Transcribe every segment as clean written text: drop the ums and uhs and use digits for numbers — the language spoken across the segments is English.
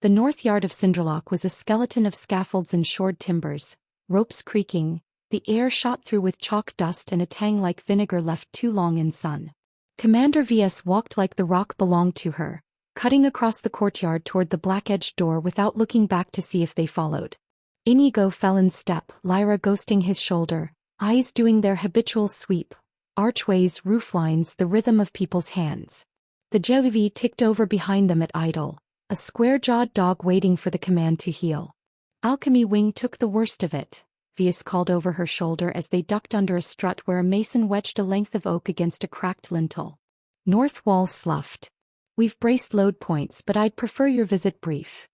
The north yard of Cinderlock was a skeleton of scaffolds and shored timbers, ropes creaking, the air shot through with chalk dust and a tang like vinegar left too long in sun. Commander VS walked like the rock belonged to her, cutting across the courtyard toward the black-edged door without looking back to see if they followed. Inigo fell in step, Lyra ghosting his shoulder, eyes doing their habitual sweep, archways, rooflines, the rhythm of people's hands. The Jellivi ticked over behind them at idle, a square-jawed dog waiting for the command to heel. Alchemy Wing took the worst of it, Vias called over her shoulder as they ducked under a strut where a mason wedged a length of oak against a cracked lintel. North wall sloughed. We've braced load points, but I'd prefer your visit brief.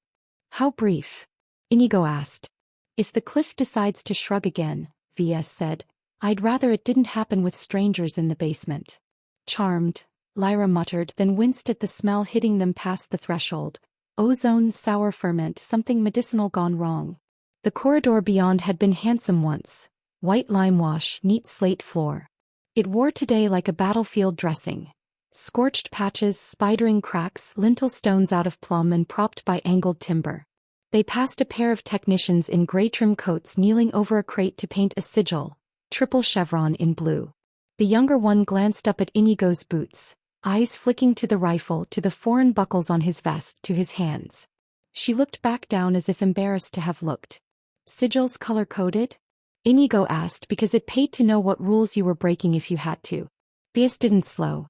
How brief? Inigo asked. If the cliff decides to shrug again, VS said, I'd rather it didn't happen with strangers in the basement. Charmed, Lyra muttered, then winced at the smell hitting them past the threshold. Ozone, sour ferment, something medicinal gone wrong. The corridor beyond had been handsome once. White lime wash, neat slate floor. It wore today like a battlefield dressing. Scorched patches, spidering cracks, lintel stones out of plumb and propped by angled timber. They passed a pair of technicians in gray trim coats kneeling over a crate to paint a sigil, triple chevron in blue. The younger one glanced up at Inigo's boots, eyes flicking to the rifle, to the foreign buckles on his vest, to his hands. She looked back down as if embarrassed to have looked. Sigils color-coded? Inigo asked because it paid to know what rules you were breaking if you had to. Vias didn't slow.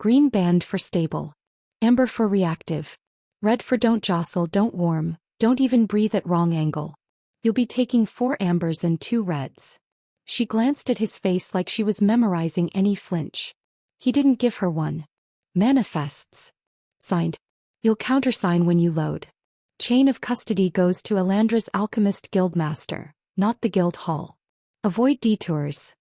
Green band for stable. Amber for reactive. Red for don't jostle, don't warm, don't even breathe at wrong angle. You'll be taking 4 ambers and 2 reds. She glanced at his face like she was memorizing any flinch. He didn't give her one. Manifests. Signed. You'll countersign when you load. Chain of custody goes to Elandra's alchemist guildmaster, not the guild hall. Avoid detours.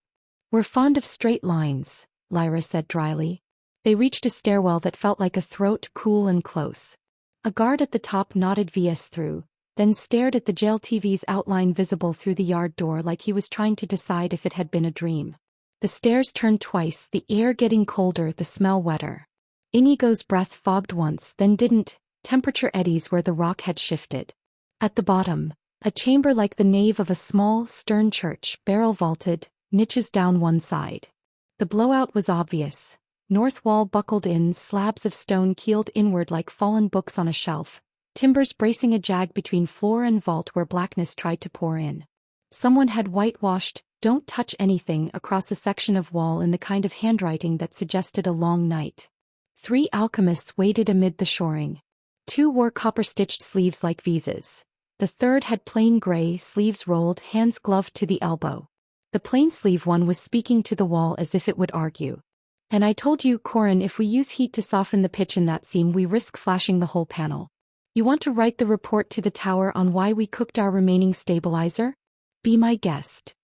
We're fond of straight lines, Lyra said dryly. They reached a stairwell that felt like a throat, cool and close. A guard at the top nodded VS through, then stared at the jail TV's outline visible through the yard door like he was trying to decide if it had been a dream. The stairs turned twice, the air getting colder, the smell wetter. Inigo's breath fogged once, then didn't, temperature eddies where the rock had shifted. At the bottom, a chamber like the nave of a small, stern church, barrel-vaulted, niches down one side. The blowout was obvious. North wall buckled in, slabs of stone keeled inward like fallen books on a shelf, timbers bracing a jag between floor and vault where blackness tried to pour in. Someone had whitewashed, "Don't touch anything" across a section of wall in the kind of handwriting that suggested a long night. 3 alchemists waited amid the shoring. 2 wore copper-stitched sleeves like visas. The third had plain gray, sleeves rolled, hands gloved to the elbow. The plain sleeve one was speaking to the wall as if it would argue. And I told you, Corin, if we use heat to soften the pitch in that seam we risk flashing the whole panel. You want to write the report to the tower on why we cooked our remaining stabilizer? Be my guest.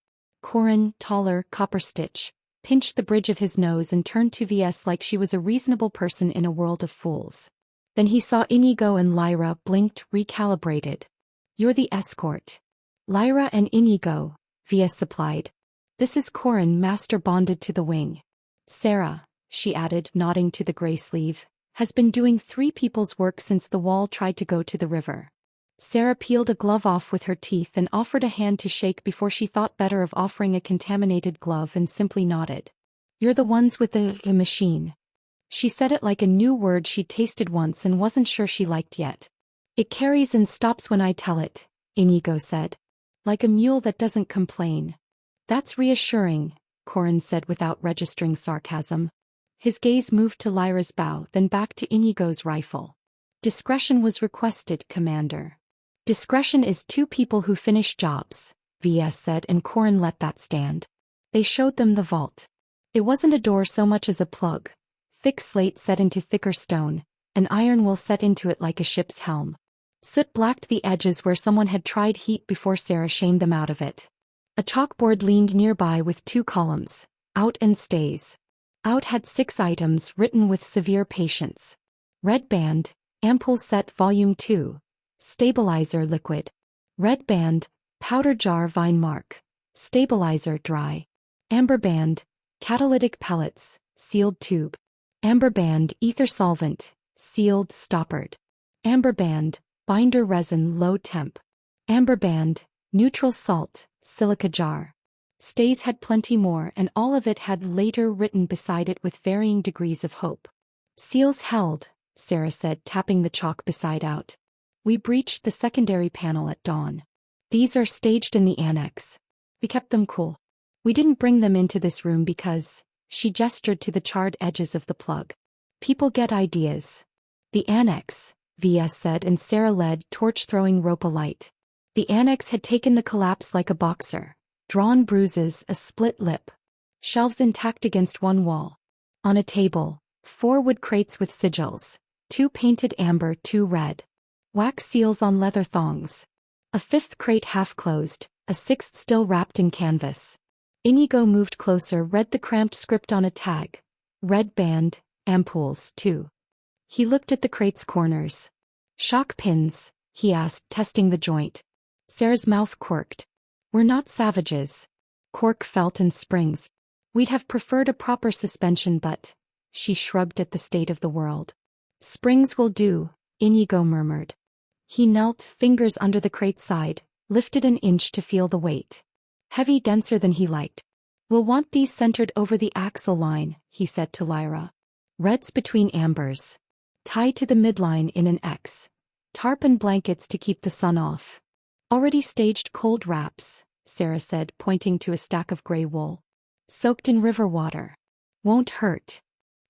Corin, taller, copper-stitch, pinched the bridge of his nose and turned to VS like she was a reasonable person in a world of fools. Then he saw Inigo and Lyra, blinked, recalibrated. You're the escort. Lyra and Inigo, VS supplied. This is Corin, master bonded to the wing. Sarah, she added, nodding to the gray sleeve, has been doing 3 people's work since the wall tried to go to the river. Sarah peeled a glove off with her teeth and offered a hand to shake before she thought better of offering a contaminated glove and simply nodded. You're the ones with the machine. She said it like a new word she'd tasted once and wasn't sure she liked yet. It carries and stops when I tell it, Inigo said. Like a mule that doesn't complain. That's reassuring, Corin said without registering sarcasm. His gaze moved to Lyra's bow, then back to Inigo's rifle. Discretion was requested, Commander. Discretion is 2 people who finish jobs, VS said, and Corin let that stand. They showed them the vault. It wasn't a door so much as a plug. Thick slate set into thicker stone, an iron will set into it like a ship's helm. Soot blacked the edges where someone had tried heat before Sarah shamed them out of it. A chalkboard leaned nearby with 2 columns, out and stays. Out had 6 items written with severe patience. Red band, ampoule set volume 2. Stabilizer liquid. Red band, powder jar vine mark. Stabilizer dry. Amber band, catalytic pellets, sealed tube. Amber band, ether solvent, sealed stoppered. Amber band, binder resin low temp. Amber band, neutral salt, silica jar. Stays had plenty more, and all of it had later written beside it with varying degrees of hope. Seals held, Sarah said, tapping the chalk beside out. We breached the secondary panel at dawn. These are staged in the annex. We kept them cool. We didn't bring them into this room because, she gestured to the charred edges of the plug. People get ideas. The annex, VS said, and Sarah led, torch-throwing rope alight. The annex had taken the collapse like a boxer. Drawn bruises, a split lip. Shelves intact against one wall. On a table, 4 wood crates with sigils. 2 painted amber, 2 red. Wax seals on leather thongs. A 5th crate half-closed, a 6th still wrapped in canvas. Inigo moved closer, read the cramped script on a tag. Red band, ampoules, 2. He looked at the crate's corners. Shock pins, he asked, testing the joint. Sarah's mouth quirked. We're not savages. Cork felt and springs. We'd have preferred a proper suspension, but... She shrugged at the state of the world. Springs will do, Inigo murmured. He knelt, fingers under the crate's side, lifted an inch to feel the weight. Heavy, denser than he liked. We'll want these centered over the axle line, he said to Lyra. Reds between ambers. Tie to the midline in an X. Tarp and blankets to keep the sun off. Already staged cold wraps, Sarah said, pointing to a stack of gray wool. Soaked in river water. Won't hurt.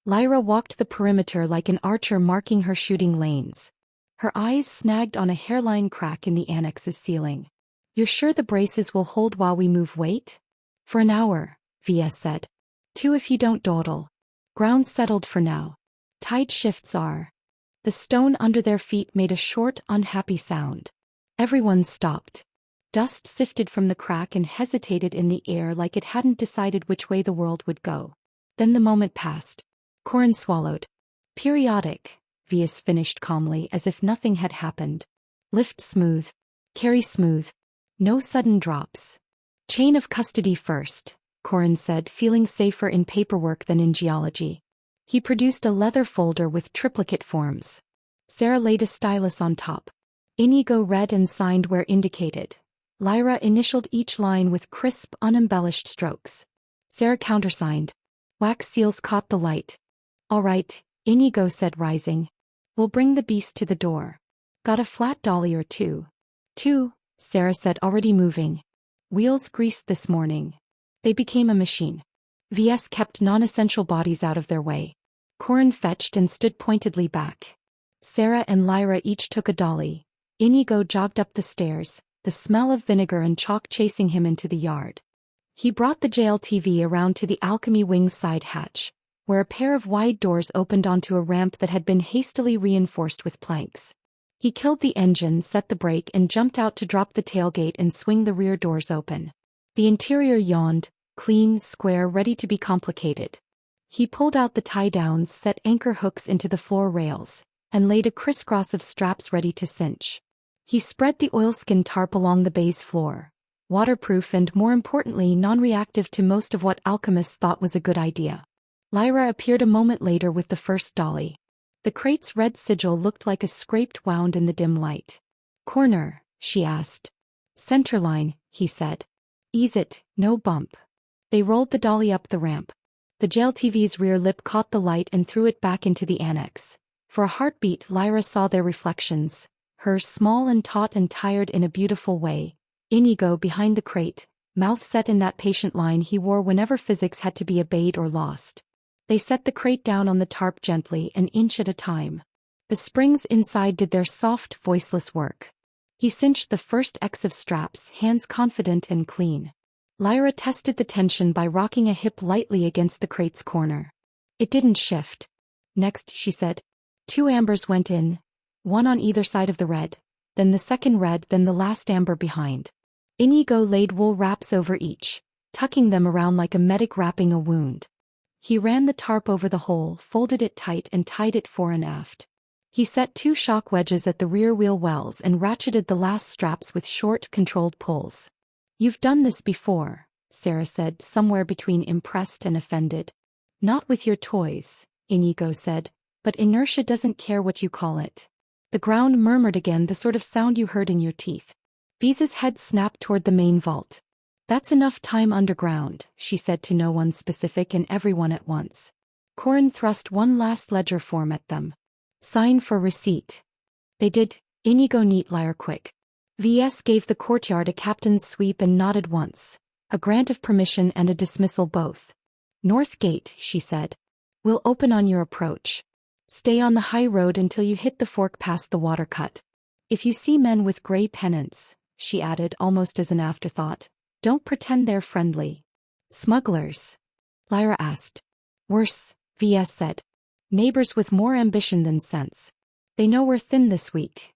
Lyra walked the perimeter like an archer marking her shooting lanes. Her eyes snagged on a hairline crack in the annex's ceiling. You're sure the braces will hold while we move weight? For an hour, VS said. 2 if you don't dawdle. Ground's settled for now. Tide shifts are. The stone under their feet made a short, unhappy sound. Everyone stopped. Dust sifted from the crack and hesitated in the air like it hadn't decided which way the world would go. Then the moment passed. Corin swallowed. Periodic, VS finished calmly as if nothing had happened. Lift smooth. Carry smooth. No sudden drops. Chain of custody first, Corin said, feeling safer in paperwork than in geology. He produced a leather folder with triplicate forms. Sarah laid a stylus on top. Inigo read and signed where indicated. Lyra initialed each line with crisp, unembellished strokes. Sarah countersigned. Wax seals caught the light. All right, Inigo said, rising. We'll bring the beast to the door. Got a flat dolly or two? 2, Sarah said, already moving. Wheels greased this morning. They became a machine. VS kept non-essential bodies out of their way. Corin fetched and stood pointedly back. Sarah and Lyra each took a dolly. Inigo jogged up the stairs, the smell of vinegar and chalk chasing him into the yard. He brought the JLTV around to the Alchemy Wings side hatch, where a pair of wide doors opened onto a ramp that had been hastily reinforced with planks. He killed the engine, set the brake, and jumped out to drop the tailgate and swing the rear doors open. The interior yawned, clean, square, ready to be complicated. He pulled out the tie-downs, set anchor hooks into the floor rails, and laid a crisscross of straps ready to cinch. He spread the oilskin tarp along the bay's floor, waterproof and, more importantly, non-reactive to most of what alchemists thought was a good idea. Lyra appeared a moment later with the first dolly. The crate's red sigil looked like a scraped wound in the dim light. Corner, she asked. Centerline, he said. Ease it, no bump. They rolled the dolly up the ramp. The JLTV's rear lip caught the light and threw it back into the annex. For a heartbeat, Lyra saw their reflections, hers small and taut and tired in a beautiful way. Inigo behind the crate, mouth set in that patient line he wore whenever physics had to be obeyed or lost. They set the crate down on the tarp gently, an inch at a time. The springs inside did their soft, voiceless work. He cinched the first X of straps, hands confident and clean. Lyra tested the tension by rocking a hip lightly against the crate's corner. It didn't shift. Next, she said. 2 ambers went in, 1 on either side of the red, then the second red, then the last amber behind. Inigo laid wool wraps over each, tucking them around like a medic wrapping a wound. He ran the tarp over the hole, folded it tight and tied it fore and aft. He set 2 shock wedges at the rear wheel wells and ratcheted the last straps with short, controlled pulls. You've done this before, Sarah said, somewhere between impressed and offended. Not with your toys, Inigo said, but inertia doesn't care what you call it. The ground murmured again, the sort of sound you heard in your teeth. Visa's head snapped toward the main vault. That's enough time underground, she said to no one specific and everyone at once. Corin thrust one last ledger form at them. Sign for receipt. They did. Inigo neat Lyra quick. VS gave the courtyard a captain's sweep and nodded once. A grant of permission and a dismissal both. North Gate, she said. We'll open on your approach. Stay on the high road until you hit the fork past the water cut. If you see men with gray pennants, she added almost as an afterthought, don't pretend they're friendly. Smugglers? Lyra asked. Worse, VS said. Neighbors with more ambition than sense. They know we're thin this week.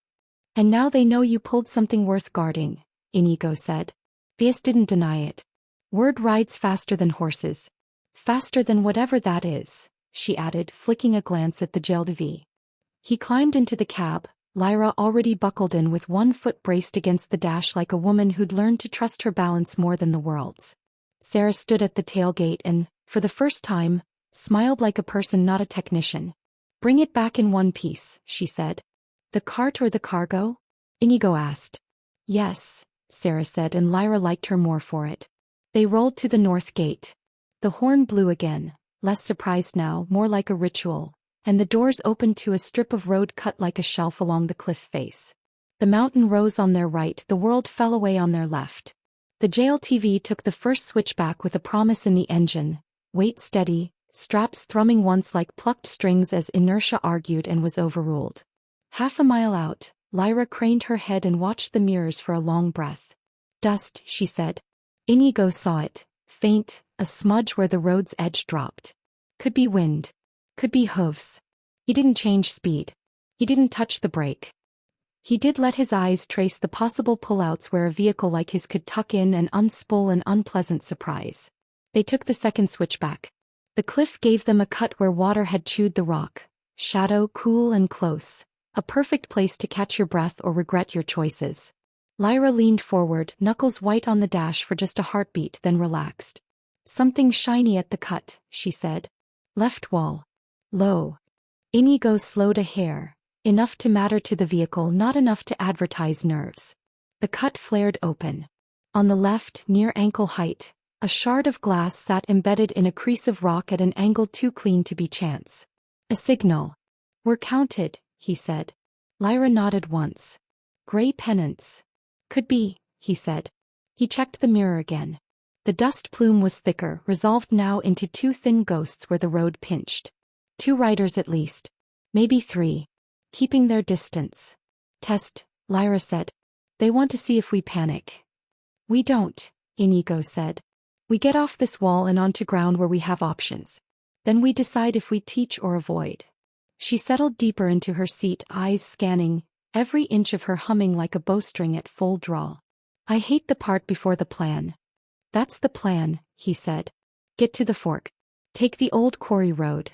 And now they know you pulled something worth guarding, Inigo said. VS didn't deny it. Word rides faster than horses. Faster than whatever that is, she added, flicking a glance at the Geldevi. He climbed into the cab, Lyra already buckled in with one foot braced against the dash like a woman who'd learned to trust her balance more than the world's. Sarah stood at the tailgate and, for the first time, smiled like a person not a technician. Bring it back in one piece, she said. The cart or the cargo? Inigo asked. Yes, Sarah said, and Lyra liked her more for it. They rolled to the north gate. The horn blew again, less surprised now, more like a ritual, and the doors opened to a strip of road cut like a shelf along the cliff face. The mountain rose on their right, the world fell away on their left. The JLTV took the first switchback with a promise in the engine, weight steady, straps thrumming once like plucked strings as inertia argued and was overruled. Half a mile out, Lyra craned her head and watched the mirrors for a long breath. Dust, she said. Inigo saw it, faint, a smudge where the road's edge dropped. Could be wind. Could be hooves. He didn't change speed. He didn't touch the brake. He did let his eyes trace the possible pullouts where a vehicle like his could tuck in and unspool an unpleasant surprise. They took the second switchback. The cliff gave them a cut where water had chewed the rock. Shadow, cool and close. A perfect place to catch your breath or regret your choices. Lyra leaned forward, knuckles white on the dash for just a heartbeat, then relaxed. Something shiny at the cut, she said. Left wall. Low. Inigo slowed a hair. Enough to matter to the vehicle, not enough to advertise nerves. The cut flared open. On the left, near ankle height, a shard of glass sat embedded in a crease of rock at an angle too clean to be chance. A signal. We're counted, he said. Lyra nodded once. Gray pennants. Could be, he said. He checked the mirror again. The dust plume was thicker, resolved now into two thin ghosts where the road pinched. 2 riders at least. Maybe 3. Keeping their distance. Test, Lyra said. They want to see if we panic. We don't, Inigo said. We get off this wall and onto ground where we have options. Then we decide if we teach or avoid. She settled deeper into her seat, eyes scanning, every inch of her humming like a bowstring at full draw. I hate the part before the plan. That's the plan, he said. Get to the fork. Take the old quarry road.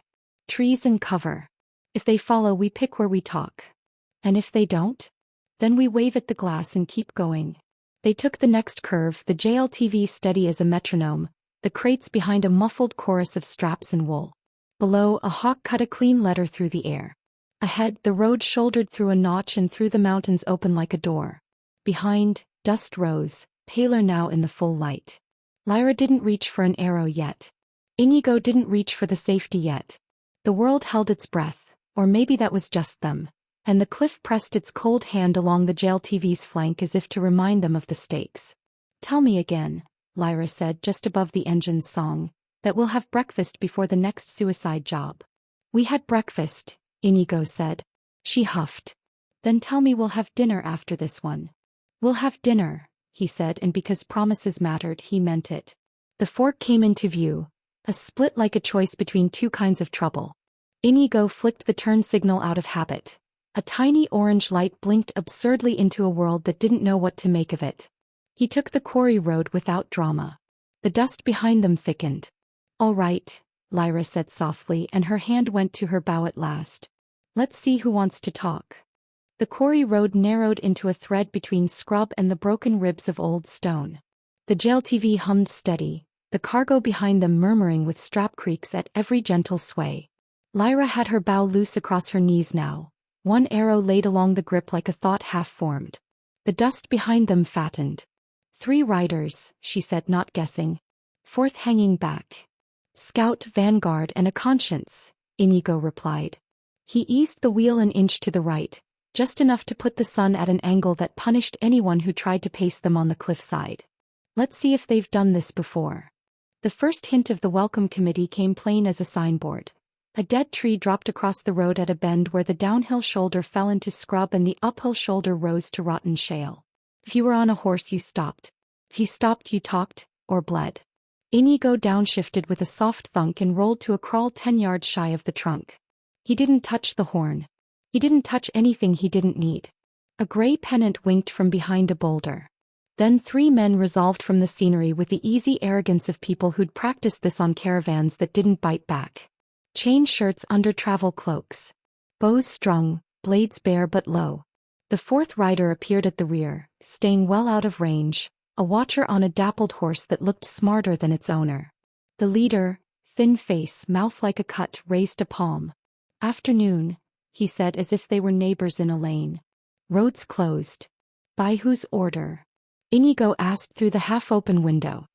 Trees and cover. If they follow, we pick where we talk. And if they don't? Then we wave at the glass and keep going. They took the next curve, the JLTV steady as a metronome, the crates behind a muffled chorus of straps and wool. Below, a hawk cut a clean letter through the air. Ahead, the road shouldered through a notch and through the mountains open like a door. Behind, dust rose, paler now in the full light. Lyra didn't reach for an arrow yet. Inigo didn't reach for the safety yet. The world held its breath, or maybe that was just them, and the cliff pressed its cold hand along the JLTV's flank as if to remind them of the stakes. Tell me again, Lyra said just above the engine's song, that we'll have breakfast before the next suicide job. We had breakfast, Inigo said. She huffed. Then tell me we'll have dinner after this one. We'll have dinner, he said, and because promises mattered, he meant it. The fork came into view, a split like a choice between 2 kinds of trouble. Inigo flicked the turn signal out of habit. A tiny orange light blinked absurdly into a world that didn't know what to make of it. He took the quarry road without drama. The dust behind them thickened. All right, Lyra said softly, and her hand went to her bow at last. Let's see who wants to talk. The quarry road narrowed into a thread between scrub and the broken ribs of old stone. The JLTV hummed steady, the cargo behind them murmuring with strap creaks at every gentle sway. Lyra had her bow loose across her knees now, One arrow laid along the grip like a thought half-formed. The dust behind them fattened. 3 riders, she said, not guessing. 4th hanging back. Scout, vanguard, and a conscience, Inigo replied. He eased the wheel an inch to the right, just enough to put the sun at an angle that punished anyone who tried to pace them on the cliffside. Let's see if they've done this before. The first hint of the welcome committee came plain as a signboard. A dead tree dropped across the road at a bend where the downhill shoulder fell into scrub and the uphill shoulder rose to rotten shale. If you were on a horse, you stopped. If you stopped, you talked, or bled. Inigo downshifted with a soft thunk and rolled to a crawl 10 yards shy of the trunk. He didn't touch the horn. He didn't touch anything he didn't need. A gray pennant winked from behind a boulder. Then 3 men resolved from the scenery with the easy arrogance of people who'd practiced this on caravans that didn't bite back. Chain shirts under travel cloaks. Bows strung, blades bare but low. The 4th rider appeared at the rear, staying well out of range, a watcher on a dappled horse that looked smarter than its owner. The leader, thin face, mouth like a cut, raised a palm. Afternoon, he said as if they were neighbors in a lane. Roads closed. By whose order? Inigo asked through the half-open window.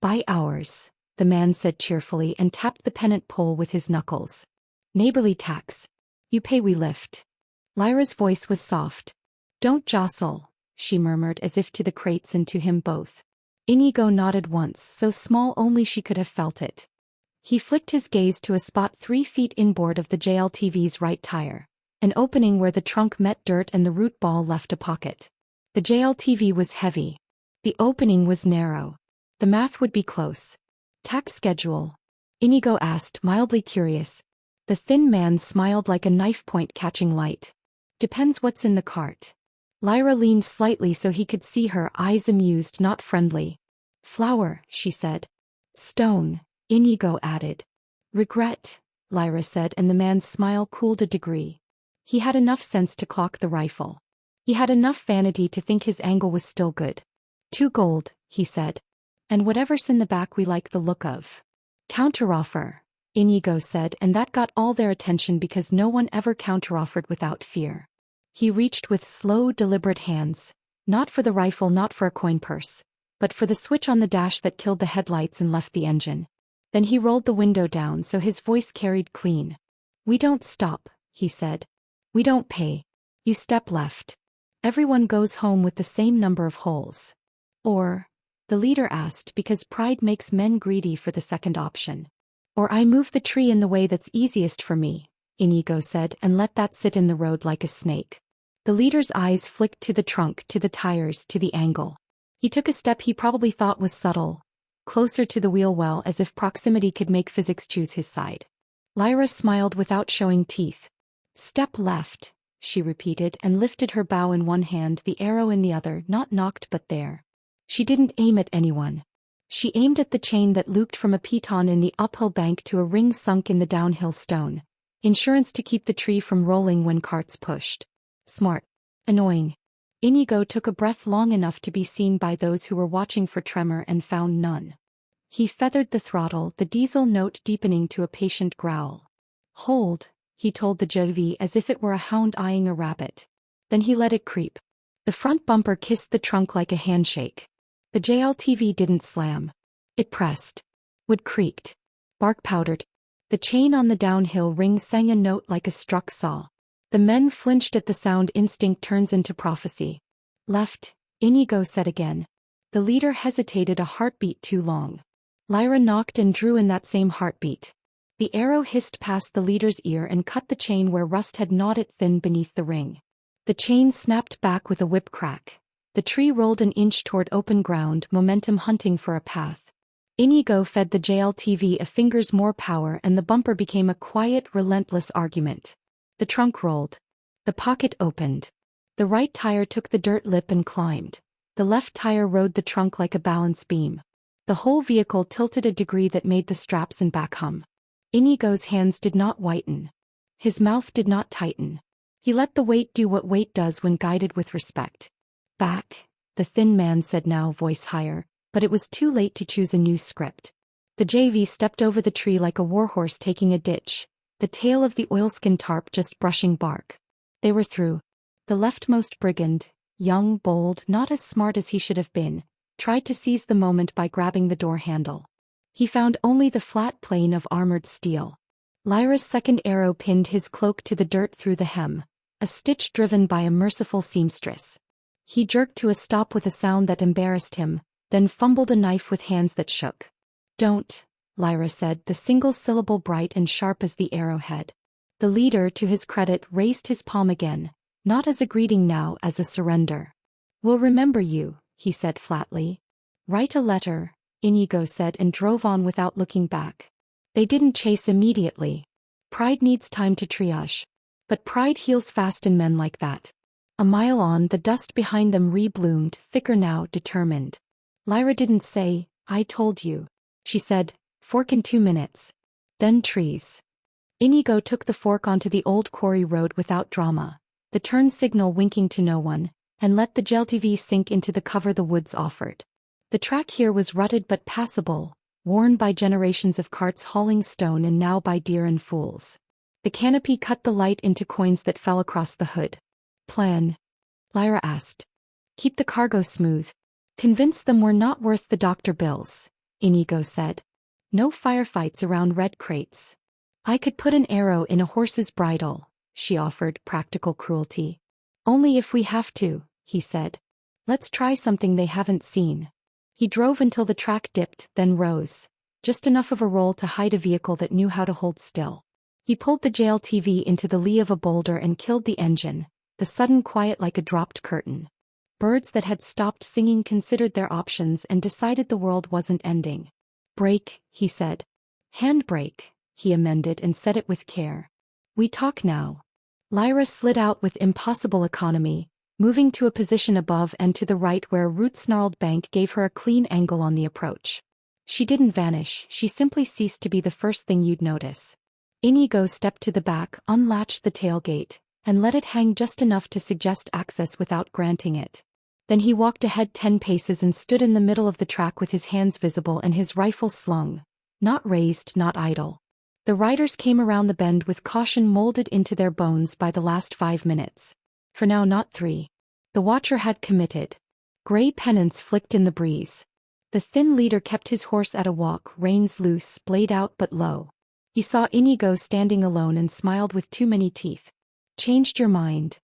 By ours, the man said cheerfully and tapped the pennant pole with his knuckles. Neighborly tax. You pay, we lift. Lyra's voice was soft. Don't jostle, she murmured as if to the crates and to him both. Inigo nodded once, so small only she could have felt it. He flicked his gaze to a spot 3 feet inboard of the JLTV's right tire, an opening where the trunk met dirt and the root ball left a pocket. The JLTV was heavy. The opening was narrow. The math would be close. Tax schedule? Inigo asked, mildly curious. The thin man smiled like a knife point catching light. Depends what's in the cart. Lyra leaned slightly so he could see her, eyes amused, not friendly. Flour, she said. Stone, Inigo added. Regret, Lyra said, and the man's smile cooled a degree. He had enough sense to clock the rifle. He had enough vanity to think his angle was still good. 2 gold, he said. And whatever's in the back we like the look of. Counteroffer, Inigo said, and that got all their attention because no one ever counteroffered without fear. He reached with slow, deliberate hands, not for the rifle, not for a coin purse, but for the switch on the dash that killed the headlights and left the engine. Then he rolled the window down so his voice carried clean. We don't stop, he said. We don't pay. You step left. Everyone goes home with the same number of holes. Or, the leader asked because pride makes men greedy for the second option. Or I move the tree in the way that's easiest for me, Inigo said, and let that sit in the road like a snake. The leader's eyes flicked to the trunk, to the tires, to the angle. He took a step he probably thought was subtle, closer to the wheel well, as if proximity could make physics choose his side. Lyra smiled without showing teeth. Step left, she repeated and lifted her bow in one hand, the arrow in the other, not knocked but there. She didn't aim at anyone. She aimed at the chain that looped from a piton in the uphill bank to a ring sunk in the downhill stone. Insurance to keep the tree from rolling when carts pushed. Smart. Annoying. Inigo took a breath long enough to be seen by those who were watching for tremor and found none. He feathered the throttle, the diesel note deepening to a patient growl. Hold, he told the JV as if it were a hound eyeing a rabbit. Then he let it creep. The front bumper kissed the trunk like a handshake. The JLTV didn't slam. It pressed. Wood creaked. Bark powdered. The chain on the downhill ring sang a note like a struck saw. The men flinched at the sound. Instinct turns into prophecy. Left, Inigo said again. The leader hesitated a heartbeat too long. Lyra knocked and drew in that same heartbeat. The arrow hissed past the leader's ear and cut the chain where rust had gnawed it thin beneath the ring. The chain snapped back with a whip crack. The tree rolled an inch toward open ground, momentum hunting for a path. Inigo fed the JLTV a finger's more power and the bumper became a quiet, relentless argument. The trunk rolled. The pocket opened. The right tire took the dirt lip and climbed. The left tire rode the trunk like a balance beam. The whole vehicle tilted a degree that made the straps and back hum. Inigo's hands did not whiten. His mouth did not tighten. He let the weight do what weight does when guided with respect. Back, the thin man said, now voice higher, but it was too late to choose a new script. The JV stepped over the tree like a warhorse taking a ditch, the tail of the oilskin tarp just brushing bark. They were through. The leftmost brigand, young, bold, not as smart as he should have been, tried to seize the moment by grabbing the door handle. He found only the flat plane of armored steel. Lyra's second arrow pinned his cloak to the dirt through the hem, a stitch driven by a merciful seamstress. He jerked to a stop with a sound that embarrassed him, then fumbled a knife with hands that shook. "Don't," Lyra said, the single syllable bright and sharp as the arrowhead. The leader, to his credit, raised his palm again, not as a greeting now, as a surrender. "We'll remember you," he said flatly. "Write a letter," Inigo said, and drove on without looking back. They didn't chase immediately. Pride needs time to triage. But pride heals fast in men like that. A mile on, the dust behind them re-bloomed, thicker now, determined. Lyra didn't say, "I told you." She said, "Fork in 2 minutes." Then trees. Inigo took the fork onto the old quarry road without drama, the turn signal winking to no one, and let the JLTV sink into the cover the woods offered. The track here was rutted but passable, worn by generations of carts hauling stone and now by deer and fools. The canopy cut the light into coins that fell across the hood. "Plan?" Lyra asked. "Keep the cargo smooth. Convince them we're not worth the doctor bills," Inigo said. "No firefights around red crates." "I could put an arrow in a horse's bridle," she offered, practical cruelty. "Only if we have to," he said. "Let's try something they haven't seen." He drove until the track dipped, then rose. Just enough of a roll to hide a vehicle that knew how to hold still. He pulled the JLTV into the lee of a boulder and killed the engine, the sudden quiet like a dropped curtain. Birds that had stopped singing considered their options and decided the world wasn't ending. "Brake," he said. "Handbrake," he amended and said it with care. "We talk now." Lyra slid out with impossible economy, moving to a position above and to the right where a root-snarled bank gave her a clean angle on the approach. She didn't vanish, she simply ceased to be the first thing you'd notice. Inigo stepped to the back, unlatched the tailgate, and let it hang just enough to suggest access without granting it. Then he walked ahead 10 paces and stood in the middle of the track with his hands visible and his rifle slung. Not raised, not idle. The riders came around the bend with caution molded into their bones by the last 5 minutes. For now, not 3. The watcher had committed. Gray pennants flicked in the breeze. The thin leader kept his horse at a walk, reins loose, blade out but low. He saw Inigo standing alone and smiled with too many teeth. "Changed your mind."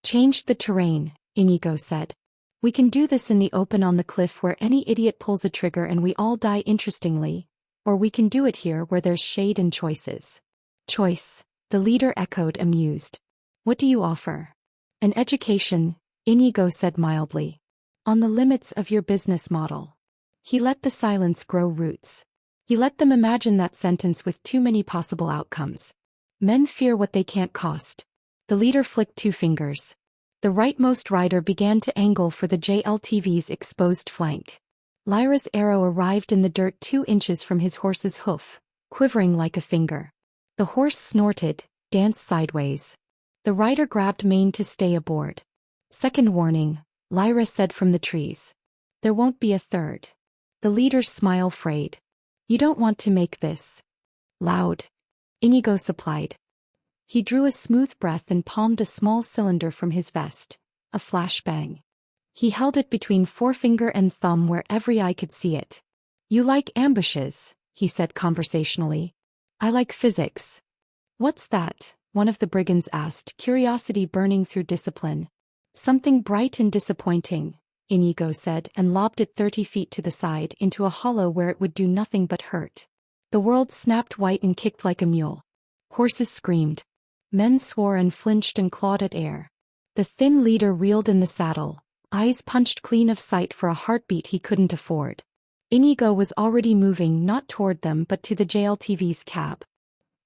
"Changed the terrain," Inigo said. "We can do this in the open on the cliff where any idiot pulls a trigger and we all die interestingly, or we can do it here where there's shade and choices." "Choice," the leader echoed, amused. "What do you offer?" "An education," Inigo said mildly. "On the limits of your business model." He let the silence grow roots. He let them imagine that sentence with too many possible outcomes. Men fear what they can't cost. The leader flicked 2 fingers. The rightmost rider began to angle for the JLTV's exposed flank. Lyra's arrow arrived in the dirt 2 inches from his horse's hoof, quivering like a finger. The horse snorted, danced sideways. The rider grabbed mane to stay aboard. "Second warning," Lyra said from the trees. "There won't be a third." The leader's smile frayed. "You don't want to make this loud," Inigo supplied. He drew a smooth breath and palmed a small cylinder from his vest, a flashbang. He held it between forefinger and thumb where every eye could see it. "You like ambushes," he said conversationally. "I like physics." "What's that?" one of the brigands asked, curiosity burning through discipline. "Something bright and disappointing," Inigo said, and lobbed it 30 feet to the side into a hollow where it would do nothing but hurt. The world snapped white and kicked like a mule. Horses screamed. Men swore and flinched and clawed at air. The thin leader reeled in the saddle, eyes punched clean of sight for a heartbeat he couldn't afford. Inigo was already moving not toward them but to the JLTV's cab.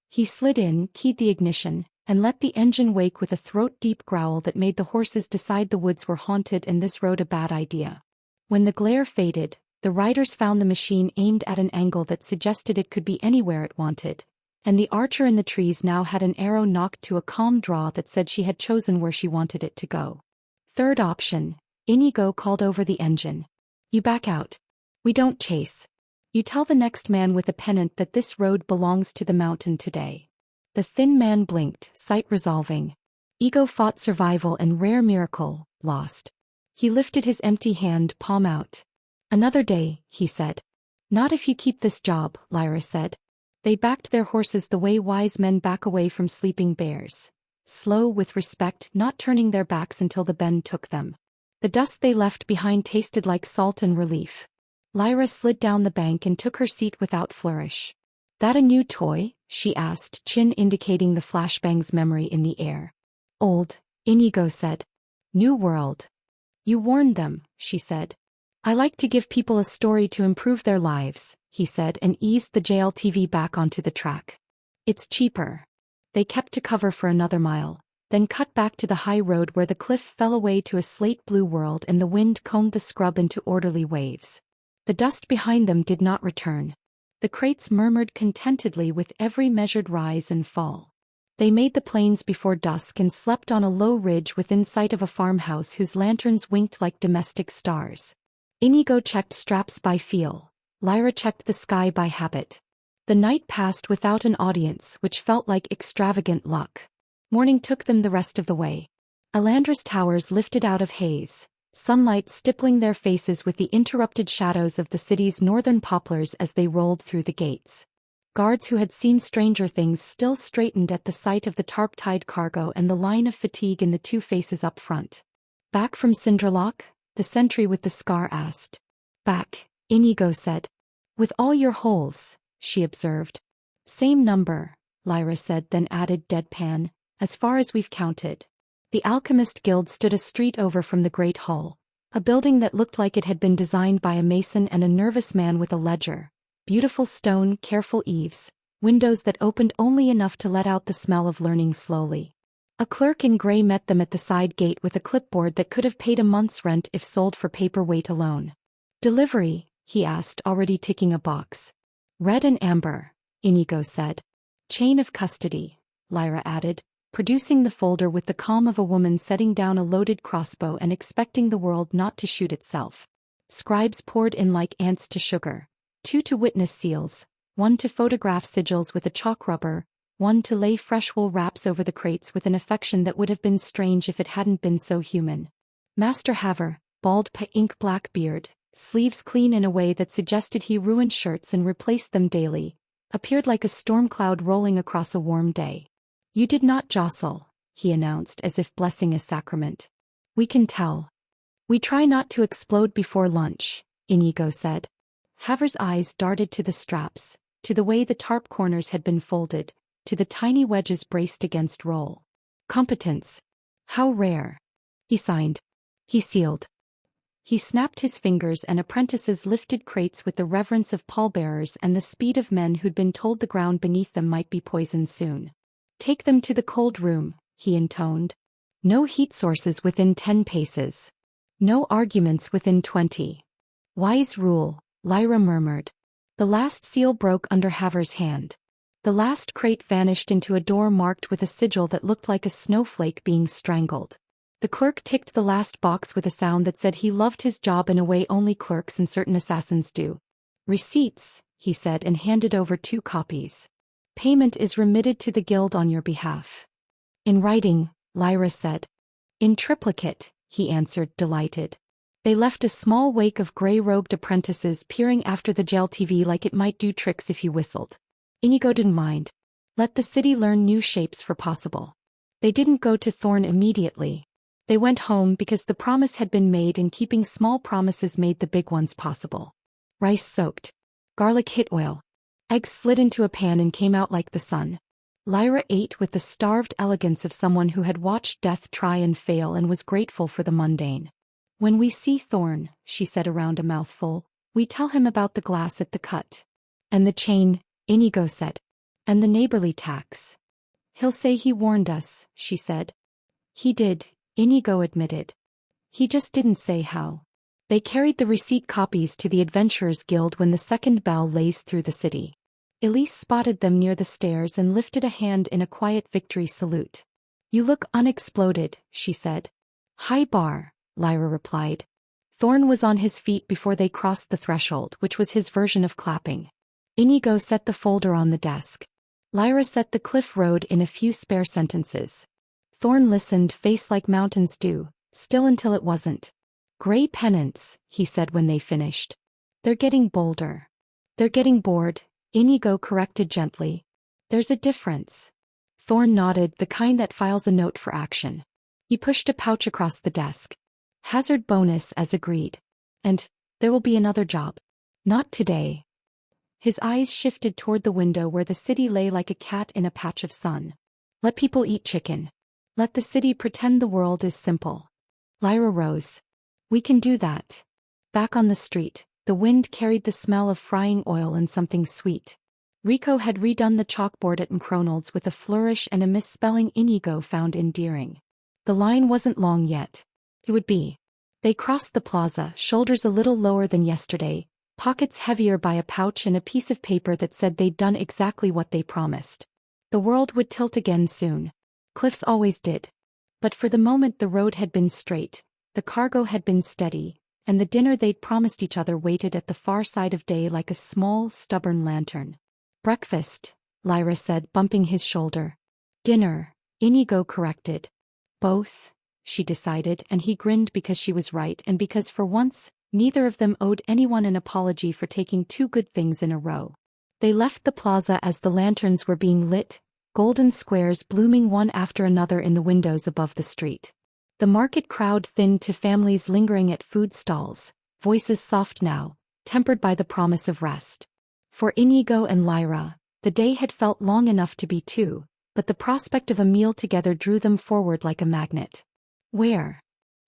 He slid in, keyed the ignition, and let the engine wake with a throat-deep growl that made the horses decide the woods were haunted and this road a bad idea. When the glare faded, the riders found the machine aimed at an angle that suggested it could be anywhere it wanted, and the archer in the trees now had an arrow knocked to a calm draw that said she had chosen where she wanted it to go. "Third option," Inigo called over the engine. "You back out. We don't chase. You tell the next man with a pennant that this road belongs to the mountain today." The thin man blinked, sight resolving. Ego fought survival and rare miracle, lost. He lifted his empty hand, palm out. Another day, he said. Not if you keep this job, Lyra said. They backed their horses the way wise men back away from sleeping bears. Slow with respect, not turning their backs until the bend took them. The dust they left behind tasted like salt and relief. Lyra slid down the bank and took her seat without flourish. That a new toy? She asked, chin indicating the flashbang's memory in the air. Old, Inigo said. New world. You warned them, she said. I like to give people a story to improve their lives, he said and eased the JLTV back onto the track. It's cheaper. They kept to cover for another mile, then cut back to the high road where the cliff fell away to a slate-blue world and the wind combed the scrub into orderly waves. The dust behind them did not return. The crates murmured contentedly with every measured rise and fall. They made the plains before dusk and slept on a low ridge within sight of a farmhouse whose lanterns winked like domestic stars. Inigo checked straps by feel. Lyra checked the sky by habit. The night passed without an audience, which felt like extravagant luck. Morning took them the rest of the way. Alandris towers lifted out of haze, sunlight stippling their faces with the interrupted shadows of the city's northern poplars as they rolled through the gates. Guards who had seen stranger things still straightened at the sight of the tarp-tied cargo and the line of fatigue in the two faces up front. Back from Cinderlock? The sentry with the scar asked. Back, Inigo said. With all your holes, she observed. Same number, Lyra said, then added deadpan, as far as we've counted. The Alchemist Guild stood a street over from the Great Hall, a building that looked like it had been designed by a mason and a nervous man with a ledger. Beautiful stone, careful eaves, windows that opened only enough to let out the smell of learning slowly. A clerk in gray met them at the side gate with a clipboard that could have paid a month's rent if sold for paperweight alone. Delivery, he asked, already ticking a box. Red and amber, Inigo said. Chain of custody, Lyra added, producing the folder with the calm of a woman setting down a loaded crossbow and expecting the world not to shoot itself. Scribes poured in like ants to sugar. 2 to witness seals, 1 to photograph sigils with a chalk rubber, 1 to lay fresh wool wraps over the crates with an affection that would have been strange if it hadn't been so human. Master Haver, bald ink-black beard, sleeves clean in a way that suggested he ruined shirts and replaced them daily, appeared like a storm cloud rolling across a warm day. You did not jostle, he announced as if blessing a sacrament. We can tell. We try not to explode before lunch, Inigo said. Haver's eyes darted to the straps, to the way the tarp corners had been folded, to the tiny wedges braced against roll. Competence. How rare. He signed. He sealed. He snapped his fingers and apprentices lifted crates with the reverence of pallbearers and the speed of men who'd been told the ground beneath them might be poisoned soon. Take them to the cold room, he intoned. No heat sources within 10 paces. No arguments within 20. Wise rule, Lyra murmured. The last seal broke under Haver's hand. The last crate vanished into a door marked with a sigil that looked like a snowflake being strangled. The clerk ticked the last box with a sound that said he loved his job in a way only clerks and certain assassins do. Receipts, he said and handed over 2 copies. Payment is remitted to the guild on your behalf. In writing, Lyra said. In triplicate, he answered, delighted. They left a small wake of gray-robed apprentices peering after the JLTV like it might do tricks if you whistled. Inigo didn't mind. Let the city learn new shapes for possible. They didn't go to Thorn immediately. They went home because the promise had been made and keeping small promises made the big ones possible. Rice soaked. Garlic hit oil. Eggs slid into a pan and came out like the sun. Lyra ate with the starved elegance of someone who had watched death try and fail and was grateful for the mundane. When we see Thorn, she said around a mouthful, we tell him about the glass at the cut. And the chain, Inigo said. And the neighborly tax. He'll say he warned us, she said. He did, Inigo admitted. He just didn't say how. They carried the receipt copies to the Adventurers Guild when the second bell laced through the city. Elise spotted them near the stairs and lifted a hand in a quiet victory salute. You look unexploded, she said. High bar, Lyra replied. Thorn was on his feet before they crossed the threshold, which was his version of clapping. Inigo set the folder on the desk. Lyra set the cliff road in a few spare sentences. Thorn listened, face like mountains do, still until it wasn't. Gray pennants, he said when they finished. They're getting bolder. They're getting bored, Inigo corrected gently. There's a difference. Thorn nodded, the kind that files a note for action. He pushed a pouch across the desk. Hazard bonus as agreed. And, there will be another job. Not today. His eyes shifted toward the window where the city lay like a cat in a patch of sun. Let people eat chicken. Let the city pretend the world is simple. Lyra rose. We can do that. Back on the street, the wind carried the smell of frying oil and something sweet. Rico had redone the chalkboard at McCronald's with a flourish and a misspelling Inigo found endearing. The line wasn't long yet. It would be. They crossed the plaza, shoulders a little lower than yesterday, pockets heavier by a pouch and a piece of paper that said they'd done exactly what they promised. The world would tilt again soon. Cliffs always did. But for the moment the road had been straight, the cargo had been steady, and the dinner they'd promised each other waited at the far side of day like a small, stubborn lantern. Breakfast, Lyra said, bumping his shoulder. Dinner, Inigo corrected. Both, she decided, and he grinned because she was right and because for once, neither of them owed anyone an apology for taking two good things in a row. They left the plaza as the lanterns were being lit, golden squares blooming one after another in the windows above the street. The market crowd thinned to families lingering at food stalls, voices soft now, tempered by the promise of rest. For Inigo and Lyra, the day had felt long enough to be two, but the prospect of a meal together drew them forward like a magnet. Where?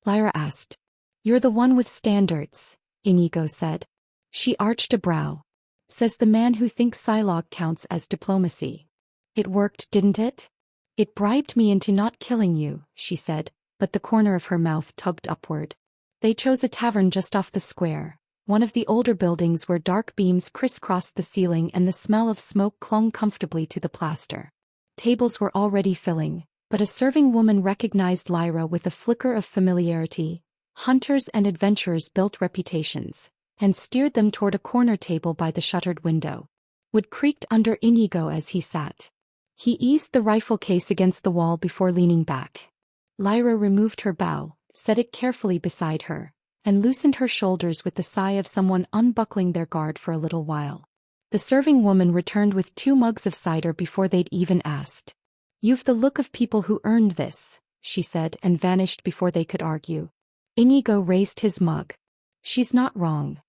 Lyra asked. You're the one with standards, Inigo said. She arched a brow. Says the man who thinks Psylocke counts as diplomacy. It worked, didn't it? It bribed me into not killing you, she said, but the corner of her mouth tugged upward. They chose a tavern just off the square, one of the older buildings where dark beams crisscrossed the ceiling and the smell of smoke clung comfortably to the plaster. Tables were already filling, but a serving woman recognized Lyra with a flicker of familiarity. Hunters and adventurers built reputations, and steered them toward a corner table by the shuttered window. Wood creaked under Inigo as he sat. He eased the rifle case against the wall before leaning back. Lyra removed her bow, set it carefully beside her, and loosened her shoulders with the sigh of someone unbuckling their guard for a little while. The serving woman returned with 2 mugs of cider before they'd even asked. You've the look of people who earned this, she said, and vanished before they could argue. Inigo raised his mug. She's not wrong.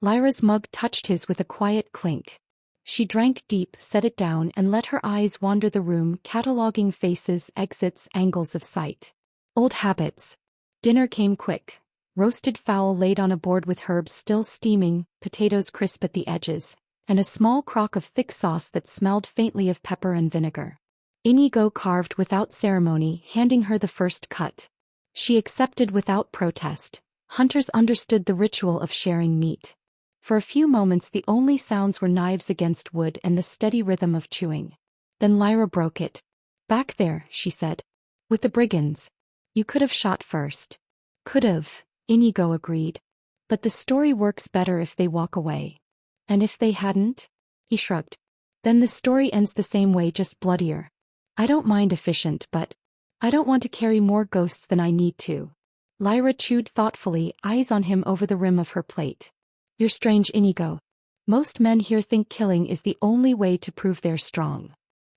Lyra's mug touched his with a quiet clink. She drank deep, set it down, and let her eyes wander the room, cataloging faces, exits, angles of sight. Old habits. Dinner came quick. Roasted fowl laid on a board with herbs still steaming, potatoes crisp at the edges, and a small crock of thick sauce that smelled faintly of pepper and vinegar. Inigo carved without ceremony, handing her the first cut. She accepted without protest. Hunters understood the ritual of sharing meat. For a few moments the only sounds were knives against wood and the steady rhythm of chewing. Then Lyra broke it. Back there, she said. With the brigands. You could have shot first. Could've, Inigo agreed. But the story works better if they walk away. And if they hadn't? He shrugged. Then the story ends the same way, just bloodier. I don't mind efficient, but I don't want to carry more ghosts than I need to. Lyra chewed thoughtfully, eyes on him over the rim of her plate. You're strange, Inigo. Most men here think killing is the only way to prove they're strong.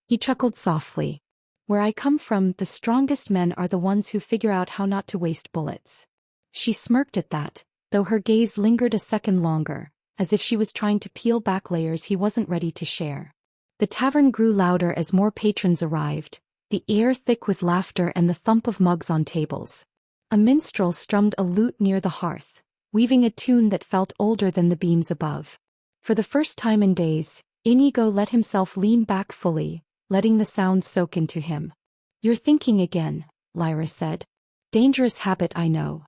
He chuckled softly. Where I come from, the strongest men are the ones who figure out how not to waste bullets. She smirked at that, though her gaze lingered a second longer, as if she was trying to peel back layers he wasn't ready to share. The tavern grew louder as more patrons arrived, the air thick with laughter and the thump of mugs on tables. A minstrel strummed a lute near the hearth, weaving a tune that felt older than the beams above. For the first time in days, Inigo let himself lean back fully, letting the sound soak into him. You're thinking again, Lyra said. Dangerous habit, I know.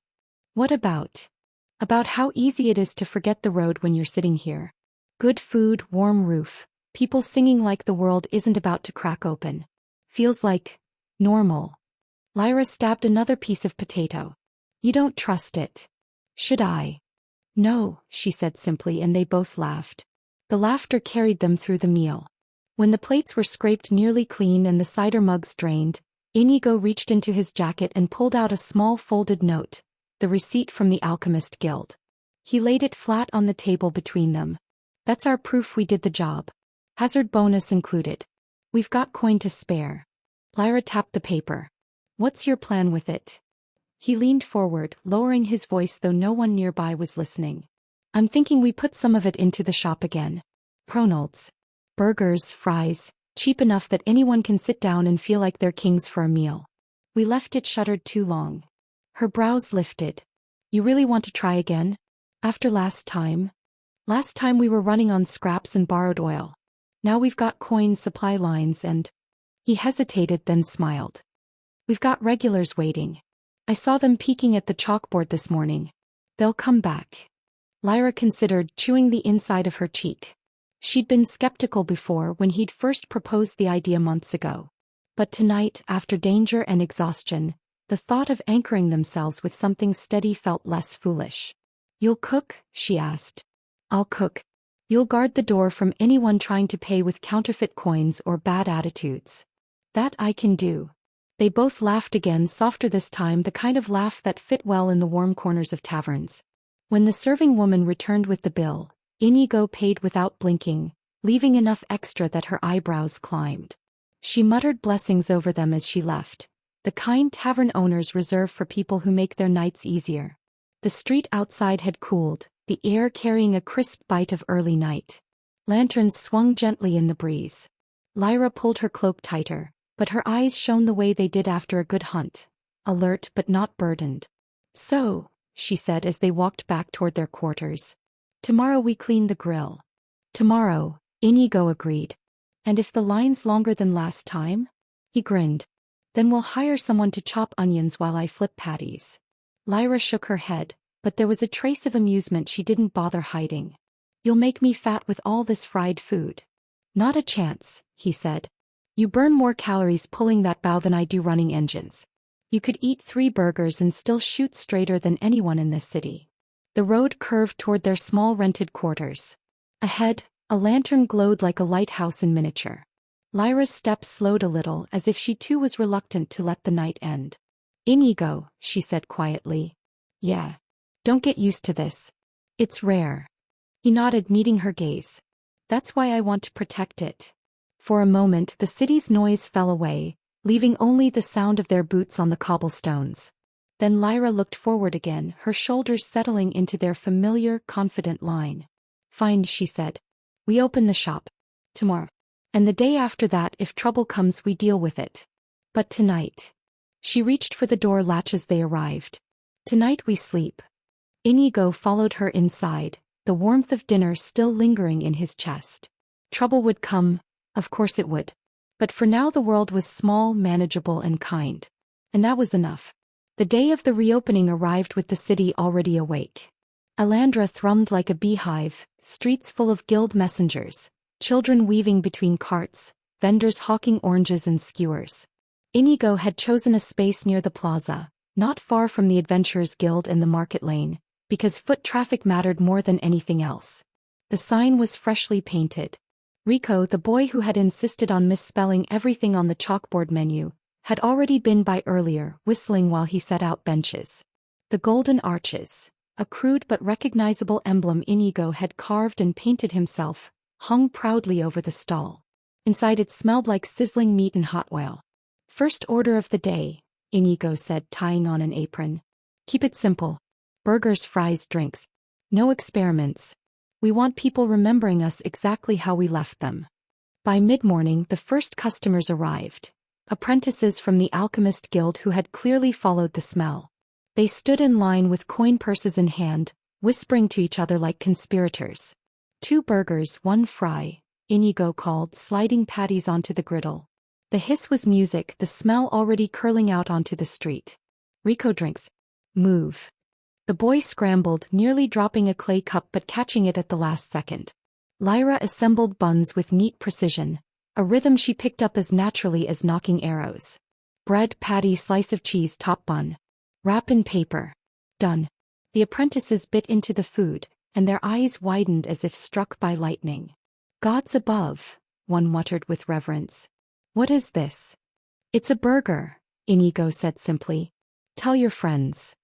What about? About how easy it is to forget the road when you're sitting here. Good food, warm roof, people singing like the world isn't about to crack open. Feels like normal. Lyra stabbed another piece of potato. You don't trust it. Should I? No, she said simply, and they both laughed. The laughter carried them through the meal. When the plates were scraped nearly clean and the cider mugs drained, Inigo reached into his jacket and pulled out a small folded note, the receipt from the Alchemist Guild. He laid it flat on the table between them. That's our proof we did the job. Hazard bonus included. We've got coin to spare. Lyra tapped the paper. What's your plan with it? He leaned forward, lowering his voice though no one nearby was listening. I'm thinking we put some of it into the shop again. Pronolds. Burgers, fries, cheap enough that anyone can sit down and feel like they're kings for a meal. We left it shuttered too long. Her brows lifted. You really want to try again? After last time? Last time we were running on scraps and borrowed oil. Now we've got coin supply lines and... He hesitated then smiled. We've got regulars waiting. I saw them peeking at the chalkboard this morning. They'll come back. Lyra considered, chewing the inside of her cheek. She'd been skeptical before when he'd first proposed the idea months ago. But tonight, after danger and exhaustion, the thought of anchoring themselves with something steady felt less foolish. You'll cook? She asked. I'll cook. You'll guard the door from anyone trying to pay with counterfeit coins or bad attitudes. That I can do. They both laughed again, softer this time, the kind of laugh that fit well in the warm corners of taverns. When the serving woman returned with the bill, Inigo paid without blinking, leaving enough extra that her eyebrows climbed. She muttered blessings over them as she left, the kind tavern owners reserve for people who make their nights easier. The street outside had cooled, the air carrying a crisp bite of early night. Lanterns swung gently in the breeze. Lyra pulled her cloak tighter, but her eyes shone the way they did after a good hunt, alert but not burdened. So, she said as they walked back toward their quarters. Tomorrow we clean the grill. Tomorrow, Inigo agreed. And if the line's longer than last time? He grinned. Then we'll hire someone to chop onions while I flip patties. Lyra shook her head, but there was a trace of amusement she didn't bother hiding. You'll make me fat with all this fried food. Not a chance, he said. You burn more calories pulling that bow than I do running engines. You could eat 3 burgers and still shoot straighter than anyone in this city. The road curved toward their small rented quarters. Ahead, a lantern glowed like a lighthouse in miniature. Lyra's steps slowed a little as if she too was reluctant to let the night end. Inigo, she said quietly. Yeah. Don't get used to this. It's rare. He nodded, meeting her gaze. That's why I want to protect it. For a moment the city's noise fell away, leaving only the sound of their boots on the cobblestones. Then Lyra looked forward again, her shoulders settling into their familiar, confident line. Fine, she said. We open the shop. Tomorrow. And the day after that, if trouble comes, we deal with it. But tonight. She reached for the door latch as they arrived. Tonight we sleep. Inigo followed her inside, the warmth of dinner still lingering in his chest. Trouble would come, of course it would. But for now the world was small, manageable and kind. And that was enough. The day of the reopening arrived with the city already awake. Alandra thrummed like a beehive, streets full of guild messengers, children weaving between carts, vendors hawking oranges and skewers. Inigo had chosen a space near the plaza, not far from the Adventurers Guild and the market lane, because foot traffic mattered more than anything else. The sign was freshly painted. Rico, the boy who had insisted on misspelling everything on the chalkboard menu, had already been by earlier, whistling while he set out benches. The golden arches, a crude but recognizable emblem Inigo had carved and painted himself, hung proudly over the stall. Inside it smelled like sizzling meat and hot oil. First order of the day, Inigo said, tying on an apron. Keep it simple. Burgers, fries, drinks. No experiments. We want people remembering us exactly how we left them. By mid-morning the first customers arrived. Apprentices from the Alchemist Guild who had clearly followed the smell. They stood in line with coin purses in hand, whispering to each other like conspirators. 2 burgers, 1 fry, Inigo called, sliding patties onto the griddle. The hiss was music, the smell already curling out onto the street. Rico drinks. Move. The boy scrambled, nearly dropping a clay cup but catching it at the last second. Lyra assembled buns with neat precision, a rhythm she picked up as naturally as knocking arrows. Bread, patty, slice of cheese, top bun. Wrap in paper. Done. The apprentices bit into the food, and their eyes widened as if struck by lightning. Gods above, one muttered with reverence. What is this? It's a burger, Inigo said simply. Tell your friends.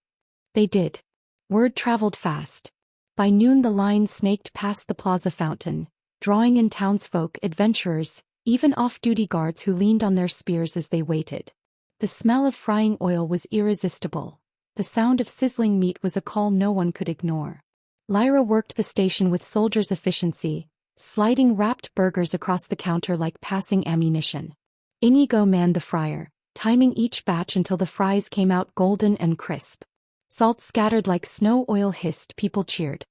They did. Word traveled fast. By noon the line snaked past the plaza fountain, drawing in townsfolk, adventurers, even off-duty guards who leaned on their spears as they waited. The smell of frying oil was irresistible. The sound of sizzling meat was a call no one could ignore. Lyra worked the station with soldier's efficiency, sliding wrapped burgers across the counter like passing ammunition. Inigo manned the fryer, timing each batch until the fries came out golden and crisp. Salt scattered like snow, oil hissed, people cheered.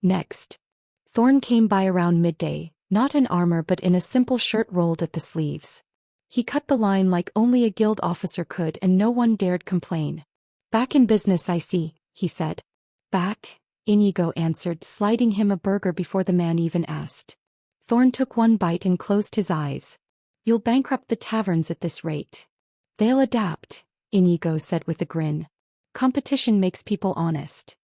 Next. Thorn came by around midday, not in armor but in a simple shirt rolled at the sleeves. He cut the line like only a guild officer could and no one dared complain. Back in business, I see, he said. Back, Inigo answered, sliding him a burger before the man even asked. Thorn took one bite and closed his eyes. You'll bankrupt the taverns at this rate. They'll adapt, Inigo said with a grin. Competition makes people honest.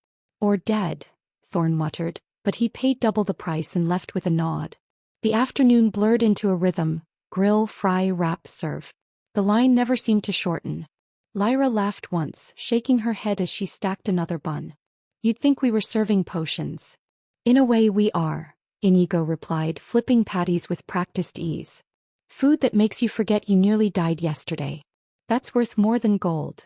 Or dead, Thorn muttered, but he paid double the price and left with a nod. The afternoon blurred into a rhythm: grill, fry, wrap, serve. The line never seemed to shorten. Lyra laughed once, shaking her head as she stacked another bun. You'd think we were serving potions. In a way we are, Inigo replied, flipping patties with practiced ease. Food that makes you forget you nearly died yesterday. That's worth more than gold.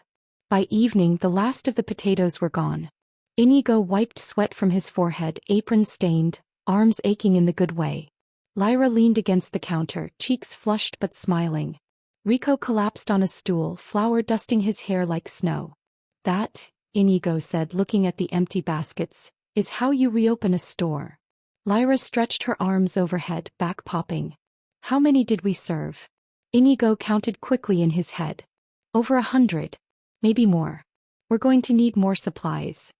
By evening the last of the potatoes were gone. Inigo wiped sweat from his forehead, apron stained, arms aching in the good way. Lyra leaned against the counter, cheeks flushed but smiling. Rico collapsed on a stool, flour dusting his hair like snow. That, Inigo said, looking at the empty baskets, is how you reopen a store. Lyra stretched her arms overhead, back popping. How many did we serve? Inigo counted quickly in his head. Over 100. Maybe more. We're going to need more supplies.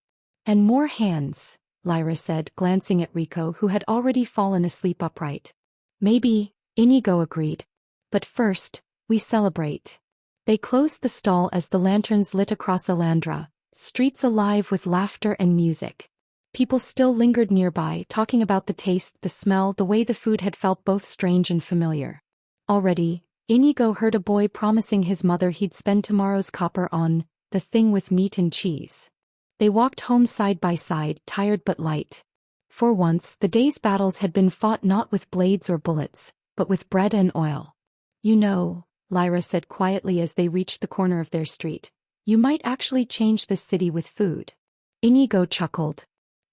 And more hands, Lyra said, glancing at Rico, who had already fallen asleep upright. Maybe, Inigo agreed. But first, we celebrate. They closed the stall as the lanterns lit across Alandra, streets alive with laughter and music. People still lingered nearby, talking about the taste, the smell, the way the food had felt both strange and familiar. Already, Inigo heard a boy promising his mother he'd spend tomorrow's copper on the thing with meat and cheese. They walked home side by side, tired but light. For once, the day's battles had been fought not with blades or bullets, but with bread and oil. You know, Lyra said quietly as they reached the corner of their street, you might actually change this city with food. Inigo chuckled.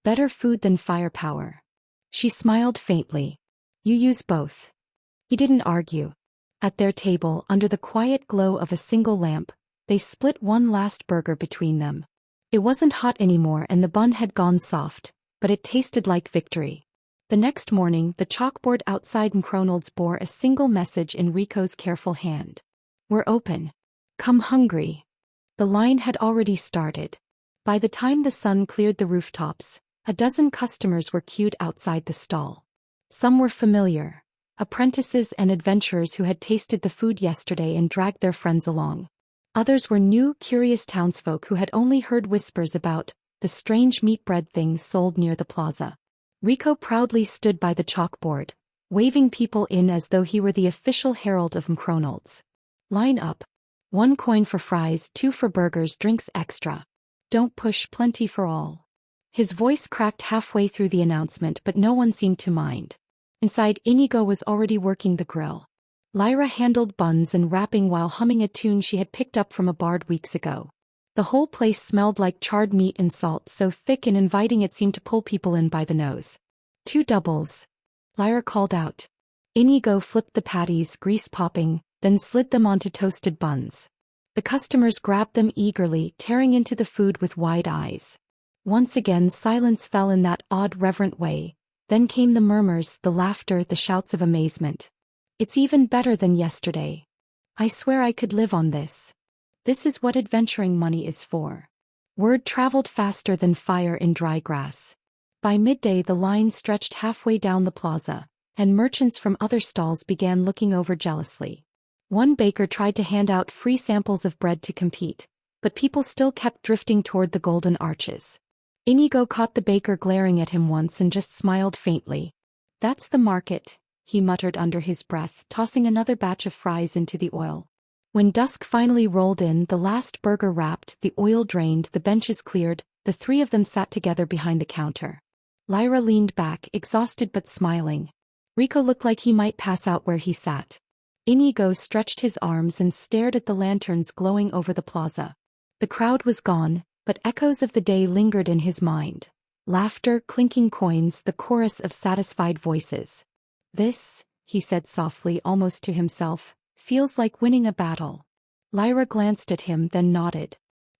Better food than firepower. She smiled faintly. You use both. He didn't argue. At their table, under the quiet glow of a single lamp, they split one last burger between them. It wasn't hot anymore and the bun had gone soft, but it tasted like victory. The next morning, the chalkboard outside McCronald's bore a single message in Rico's careful hand. We're open. Come hungry. The line had already started. By the time the sun cleared the rooftops, a dozen customers were queued outside the stall. Some were familiar, apprentices and adventurers who had tasted the food yesterday and dragged their friends along. Others were new, curious townsfolk who had only heard whispers about the strange meat bread things sold near the plaza. Rico proudly stood by the chalkboard, waving people in as though he were the official herald of McCronald's. Line up. 1 coin for fries, 2 for burgers, drinks extra. Don't push, plenty for all. His voice cracked halfway through the announcement, but no one seemed to mind. Inside, Inigo was already working the grill. Lyra handled buns and wrapping while humming a tune she had picked up from a bard weeks ago. The whole place smelled like charred meat and salt, so thick and inviting it seemed to pull people in by the nose. 2 doubles. Lyra called out. Inigo flipped the patties, grease popping, then slid them onto toasted buns. The customers grabbed them eagerly, tearing into the food with wide eyes. Once again silence fell in that odd, reverent way. Then came the murmurs, the laughter, the shouts of amazement. It's even better than yesterday. I swear I could live on this. This is what adventuring money is for. Word traveled faster than fire in dry grass. By midday the line stretched halfway down the plaza, and merchants from other stalls began looking over jealously. One baker tried to hand out free samples of bread to compete, but people still kept drifting toward the golden arches. Inigo caught the baker glaring at him once and just smiled faintly. That's the market, he muttered under his breath, tossing another batch of fries into the oil. When dusk finally rolled in, the last burger wrapped, the oil drained, the benches cleared, the three of them sat together behind the counter. Lyra leaned back, exhausted but smiling. Rico looked like he might pass out where he sat. Inigo stretched his arms and stared at the lanterns glowing over the plaza. The crowd was gone, but echoes of the day lingered in his mind. Laughter, clinking coins, the chorus of satisfied voices. This, he said softly, almost to himself, feels like winning a battle. Lyra glanced at him, then nodded.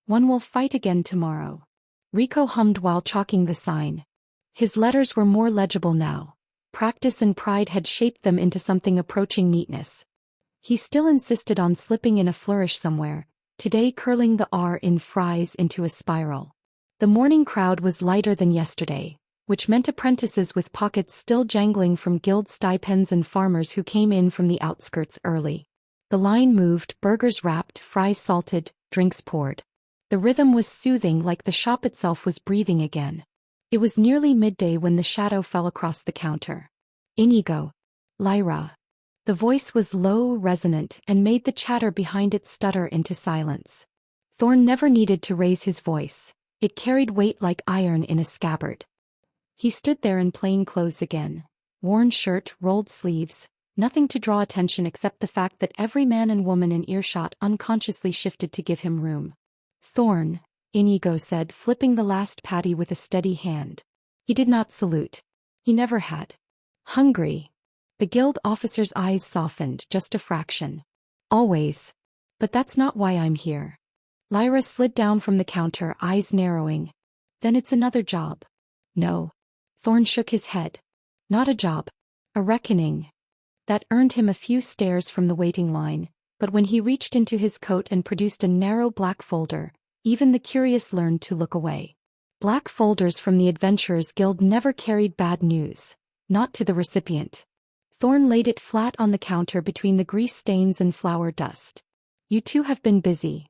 One will fight again tomorrow. Rico hummed while chalking the sign. His letters were more legible now. Practice and pride had shaped them into something approaching neatness. He still insisted on slipping in a flourish somewhere, today curling the R in fries into a spiral. The morning crowd was lighter than yesterday, which meant apprentices with pockets still jangling from guild stipends and farmers who came in from the outskirts early. The line moved, burgers wrapped, fries salted, drinks poured. The rhythm was soothing, like the shop itself was breathing again. It was nearly midday when the shadow fell across the counter. Inigo. Lyra. The voice was low, resonant, and made the chatter behind it stutter into silence. Thorn never needed to raise his voice. It carried weight like iron in a scabbard. He stood there in plain clothes again. Worn shirt, rolled sleeves, nothing to draw attention except the fact that every man and woman in earshot unconsciously shifted to give him room. Thorn, Inigo said, flipping the last patty with a steady hand. He did not salute. He never had. Hungry. The guild officer's eyes softened, just a fraction. Always. But that's not why I'm here. Lyra slid down from the counter, eyes narrowing. Then it's another job. No. Thorn shook his head. Not a job. A reckoning. That earned him a few stares from the waiting line, but when he reached into his coat and produced a narrow black folder, even the curious learned to look away. Black folders from the Adventurers Guild never carried bad news. Not to the recipient. Thorn laid it flat on the counter between the grease stains and flour dust. You two have been busy.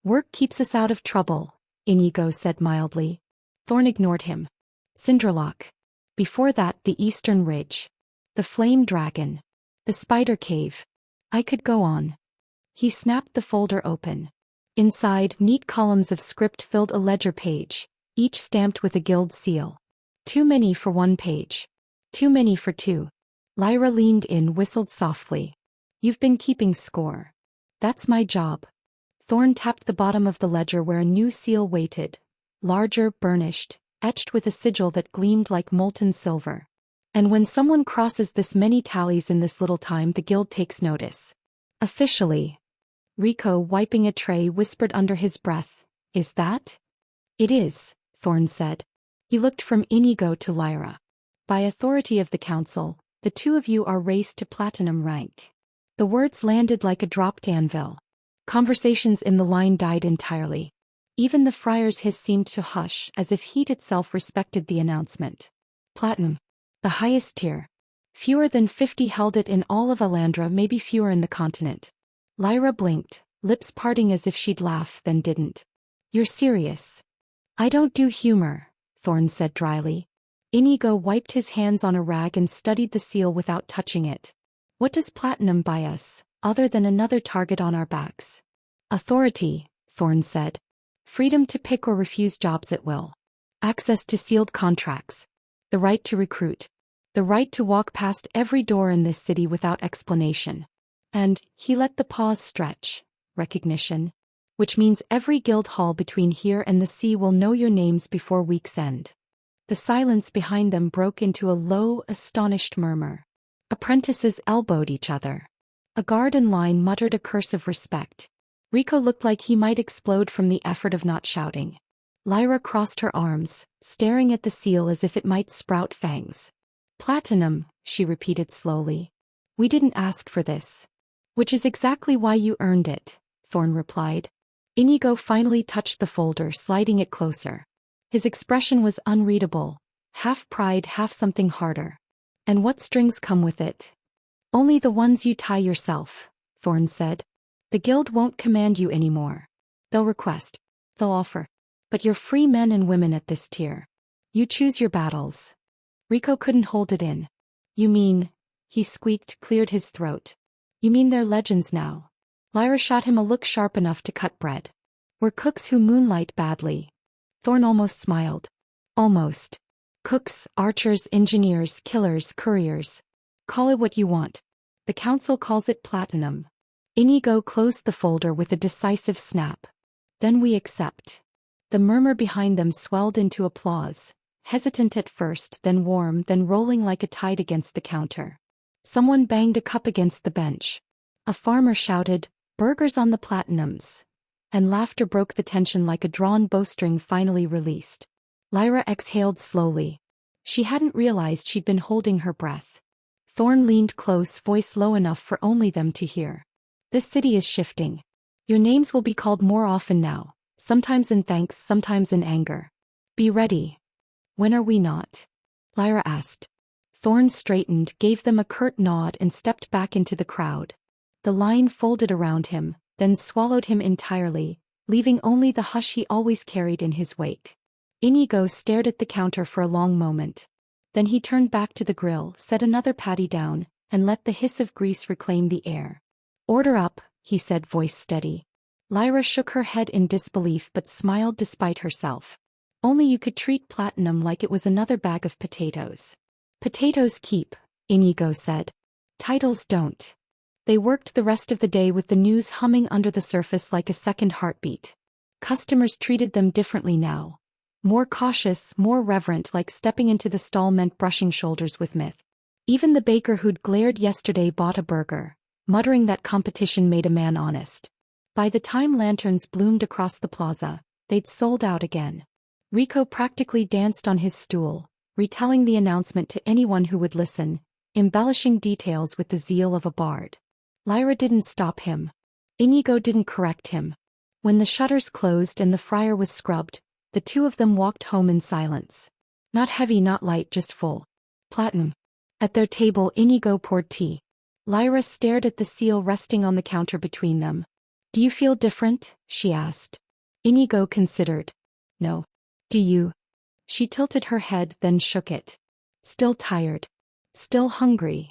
Work keeps us out of trouble, Inigo said mildly. Thorn ignored him. Cinderlock. Before that, the Eastern Ridge. The Flame Dragon. The Spider Cave. I could go on. He snapped the folder open. Inside, neat columns of script filled a ledger page, each stamped with a guild seal. Too many for one page. Too many for two. Lyra leaned in, whistled softly. You've been keeping score. That's my job. Thorn tapped the bottom of the ledger where a new seal waited. Larger, burnished, etched with a sigil that gleamed like molten silver. And when someone crosses this many tallies in this little time, the guild takes notice. Officially. Rico, wiping a tray, whispered under his breath, Is that? It is, Thorn said. He looked from Inigo to Lyra. By authority of the council, the two of you are raised to platinum rank. The words landed like a dropped anvil. Conversations in the line died entirely. Even the friar's hiss seemed to hush, as if heat itself respected the announcement. Platinum. The highest tier. Fewer than 50 held it in all of Alandra, maybe fewer in the continent. Lyra blinked, lips parting as if she'd laugh, then didn't. You're serious. I don't do humor, Thorn said dryly. Inigo wiped his hands on a rag and studied the seal without touching it. What does platinum buy us, other than another target on our backs? Authority, Thorn said. Freedom to pick or refuse jobs at will. Access to sealed contracts. The right to recruit. The right to walk past every door in this city without explanation. And, he let the pause stretch, recognition. Which means every guild hall between here and the sea will know your names before week's end. The silence behind them broke into a low, astonished murmur. Apprentices elbowed each other. A guard in line muttered a curse of respect. Rico looked like he might explode from the effort of not shouting. Lyra crossed her arms, staring at the seal as if it might sprout fangs. Platinum, she repeated slowly. We didn't ask for this. Which is exactly why you earned it, Thorn replied. Inigo finally touched the folder, sliding it closer. His expression was unreadable, half pride, half something harder. And what strings come with it? Only the ones you tie yourself, Thorn said. The guild won't command you anymore. They'll request. They'll offer. But you're free men and women at this tier. You choose your battles. Rico couldn't hold it in. You mean, he squeaked, cleared his throat. You mean they're legends now? Lyra shot him a look sharp enough to cut bread. We're cooks who moonlight badly. Thorn almost smiled. Almost. Cooks, archers, engineers, killers, couriers. Call it what you want. The council calls it platinum. Inigo closed the folder with a decisive snap. Then we accept. The murmur behind them swelled into applause, hesitant at first, then warm, then rolling like a tide against the counter. Someone banged a cup against the bench. A farmer shouted, "Burgers on the platinums." And laughter broke the tension like a drawn bowstring finally released. Lyra exhaled slowly. She hadn't realized she'd been holding her breath. Thorn leaned close, voice low enough for only them to hear. This city is shifting. Your names will be called more often now, sometimes in thanks, sometimes in anger. Be ready. When are we not? Lyra asked. Thorn straightened, gave them a curt nod and stepped back into the crowd. The line folded around him, then swallowed him entirely, leaving only the hush he always carried in his wake. Inigo stared at the counter for a long moment. Then he turned back to the grill, set another patty down, and let the hiss of grease reclaim the air. Order up, he said, voice steady. Lyra shook her head in disbelief but smiled despite herself. Only you could treat platinum like it was another bag of potatoes. Potatoes keep, Inigo said. Titles don't. They worked the rest of the day with the news humming under the surface like a second heartbeat. Customers treated them differently now. More cautious, more reverent, like stepping into the stall meant brushing shoulders with myth. Even the baker who'd glared yesterday bought a burger, muttering that competition made a man honest. By the time lanterns bloomed across the plaza, they'd sold out again. Rico practically danced on his stool, retelling the announcement to anyone who would listen, embellishing details with the zeal of a bard. Lyra didn't stop him. Inigo didn't correct him. When the shutters closed and the fryer was scrubbed, the two of them walked home in silence. Not heavy, not light, just full. Platinum. At their table, Inigo poured tea. Lyra stared at the seal resting on the counter between them. Do you feel different? She asked. Inigo considered. No. Do you? She tilted her head, then shook it. Still tired. Still hungry.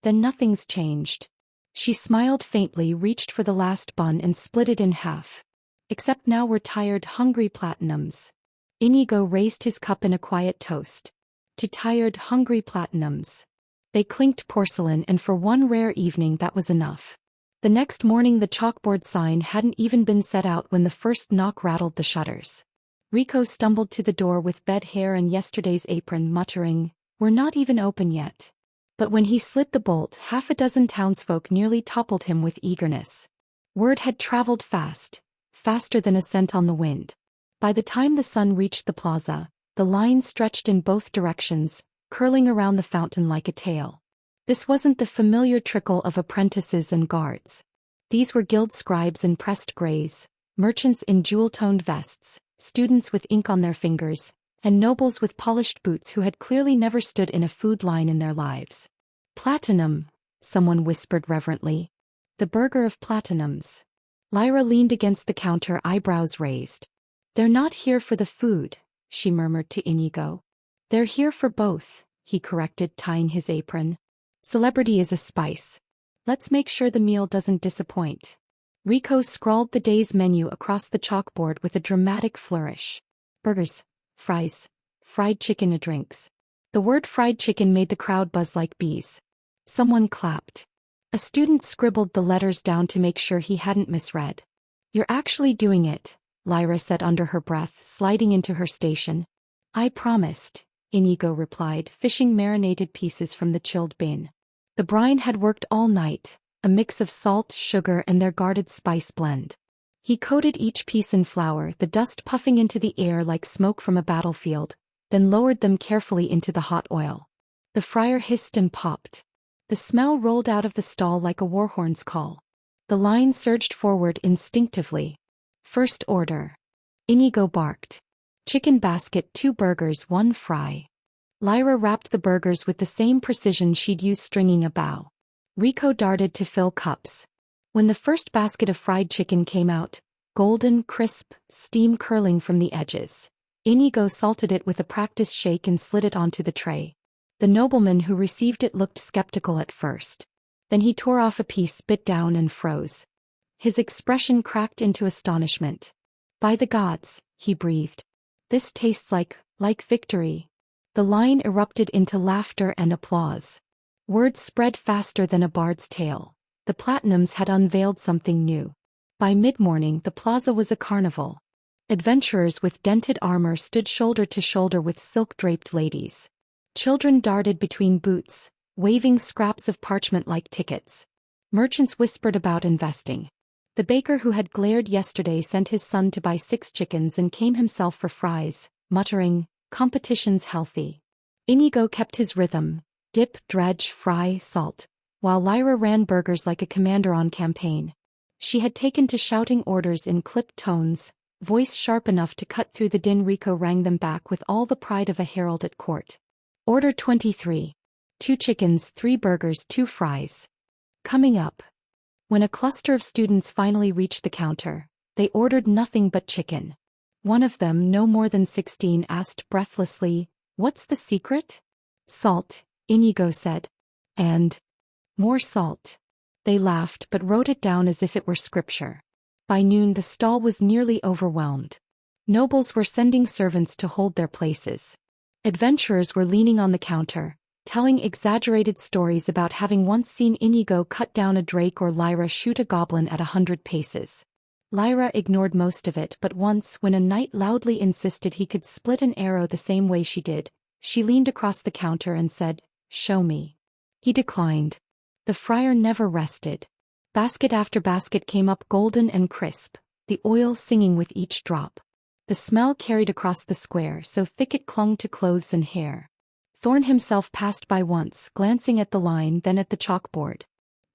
Then nothing's changed. She smiled faintly, reached for the last bun and split it in half. Except now we're tired, hungry platinums. Inigo raised his cup in a quiet toast. To tired, hungry platinums. They clinked porcelain, and for one rare evening that was enough. The next morning the chalkboard sign hadn't even been set out when the first knock rattled the shutters. Rico stumbled to the door with bed hair and yesterday's apron, muttering, "We're not even open yet." But when he slid the bolt, half a dozen townsfolk nearly toppled him with eagerness. Word had traveled fast, faster than a scent on the wind. By the time the sun reached the plaza, the line stretched in both directions, curling around the fountain like a tail. This wasn't the familiar trickle of apprentices and guards. These were guild scribes in pressed grays, merchants in jewel-toned vests, students with ink on their fingers, and nobles with polished boots who had clearly never stood in a food line in their lives. Platinum, someone whispered reverently. The burger of platinums. Lyra leaned against the counter, eyebrows raised. They're not here for the food, she murmured to Inigo. They're here for both, he corrected, tying his apron. Celebrity is a spice. Let's make sure the meal doesn't disappoint. Rico scrawled the day's menu across the chalkboard with a dramatic flourish. Burgers, fries, fried chicken and drinks. The word fried chicken made the crowd buzz like bees. Someone clapped. A student scribbled the letters down to make sure he hadn't misread. You're actually doing it, Lyra said under her breath, sliding into her station. I promised, Inigo replied, fishing marinated pieces from the chilled bin. The brine had worked all night, a mix of salt, sugar, and their guarded spice blend. He coated each piece in flour, the dust puffing into the air like smoke from a battlefield, then lowered them carefully into the hot oil. The fryer hissed and popped. The smell rolled out of the stall like a warhorn's call. The line surged forward instinctively. First order. Inigo barked. Chicken basket, 2 burgers, 1 fry. Lyra wrapped the burgers with the same precision she'd used stringing a bow. Rico darted to fill cups. When the first basket of fried chicken came out, golden, crisp, steam curling from the edges, Inigo salted it with a practiced shake and slid it onto the tray. The nobleman who received it looked skeptical at first. Then he tore off a piece, bit down, and froze. His expression cracked into astonishment. By the gods, he breathed. This tastes like victory. The line erupted into laughter and applause. Words spread faster than a bard's tale. The Platinums had unveiled something new. By mid-morning the plaza was a carnival. Adventurers with dented armor stood shoulder to shoulder with silk-draped ladies. Children darted between booths, waving scraps of parchment like tickets. Merchants whispered about investing. The baker who had glared yesterday sent his son to buy 6 chickens and came himself for fries, muttering, "Competition's healthy." Inigo kept his rhythm: dip, dredge, fry, salt, while Lyra ran burgers like a commander on campaign. She had taken to shouting orders in clipped tones, voice sharp enough to cut through the din. Rico rang them back with all the pride of a herald at court. Order 23. 2 chickens, 3 burgers, 2 fries. Coming up. When a cluster of students finally reached the counter, they ordered nothing but chicken. One of them, no more than 16, asked breathlessly, "What's the secret?" "Salt," Inigo said. "And more salt." They laughed but wrote it down as if it were scripture. By noon the stall was nearly overwhelmed. Nobles were sending servants to hold their places. Adventurers were leaning on the counter, telling exaggerated stories about having once seen Inigo cut down a drake or Lyra shoot a goblin at 100 paces. Lyra ignored most of it, but once when a knight loudly insisted he could split an arrow the same way she did, she leaned across the counter and said, "Show me." He declined. The friar never rested. Basket after basket came up golden and crisp, the oil singing with each drop. The smell carried across the square so thick it clung to clothes and hair. Thorn himself passed by once, glancing at the line then at the chalkboard.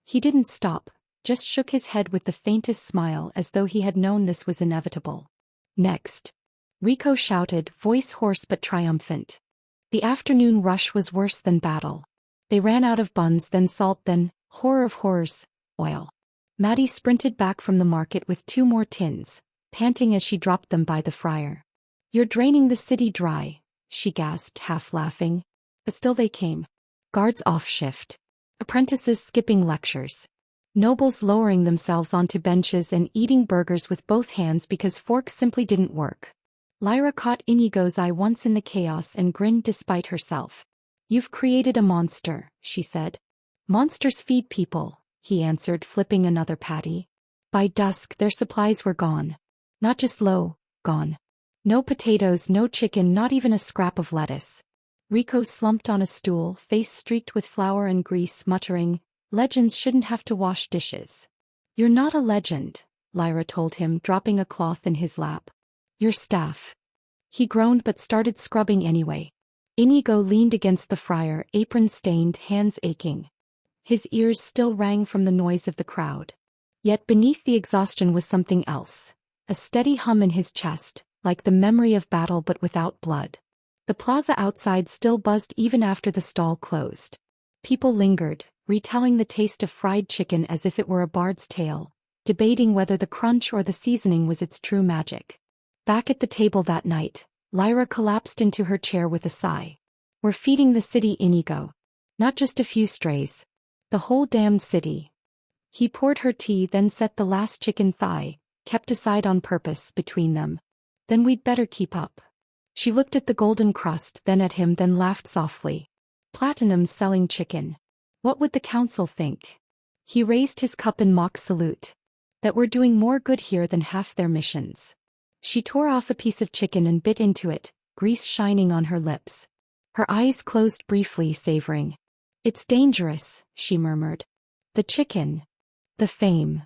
He didn't stop, just shook his head with the faintest smile as though he had known this was inevitable. "Next." Rico shouted, voice hoarse but triumphant. The afternoon rush was worse than battle. They ran out of buns, then salt, then, horror of horrors, oil. Maddie sprinted back from the market with 2 more tins, panting as she dropped them by the friar. "You're draining the city dry," she gasped, half laughing. But still they came. Guards off shift. Apprentices skipping lectures. Nobles lowering themselves onto benches and eating burgers with both hands because forks simply didn't work. Lyra caught Inigo's eye once in the chaos and grinned despite herself. "You've created a monster," she said. "Monsters feed people," he answered, flipping another patty. By dusk their supplies were gone. Not just low, gone. No potatoes, no chicken, not even a scrap of lettuce. Rico slumped on a stool, face streaked with flour and grease, muttering, "Legends shouldn't have to wash dishes." "You're not a legend," Lyra told him, dropping a cloth in his lap. "Your staff." He groaned but started scrubbing anyway. Inigo leaned against the friar, apron stained, hands aching. His ears still rang from the noise of the crowd. Yet beneath the exhaustion was something else. A steady hum in his chest, like the memory of battle but without blood. The plaza outside still buzzed even after the stall closed. People lingered, retelling the taste of fried chicken as if it were a bard's tale, debating whether the crunch or the seasoning was its true magic. Back at the table that night, Lyra collapsed into her chair with a sigh. "We're feeding the city, Inigo. Not just a few strays. The whole damned city." He poured her tea, then set the last chicken thigh, kept aside on purpose, between them. "Then we'd better keep up." She looked at the golden crust, then at him, then laughed softly. "Platinum selling chicken. What would the council think?" He raised his cup in mock salute. "That we're doing more good here than half their missions." She tore off a piece of chicken and bit into it, grease shining on her lips. Her eyes closed briefly, savoring. "It's dangerous," she murmured. "The chicken. The fame."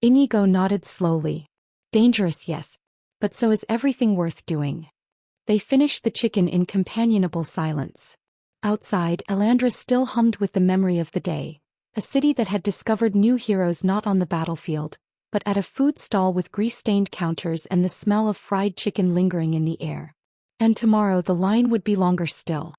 Inigo nodded slowly. "Dangerous, yes. But so is everything worth doing." They finished the chicken in companionable silence. Outside, Elandra still hummed with the memory of the day. A city that had discovered new heroes not on the battlefield, but at a food stall with grease-stained counters and the smell of fried chicken lingering in the air. And tomorrow the line would be longer still.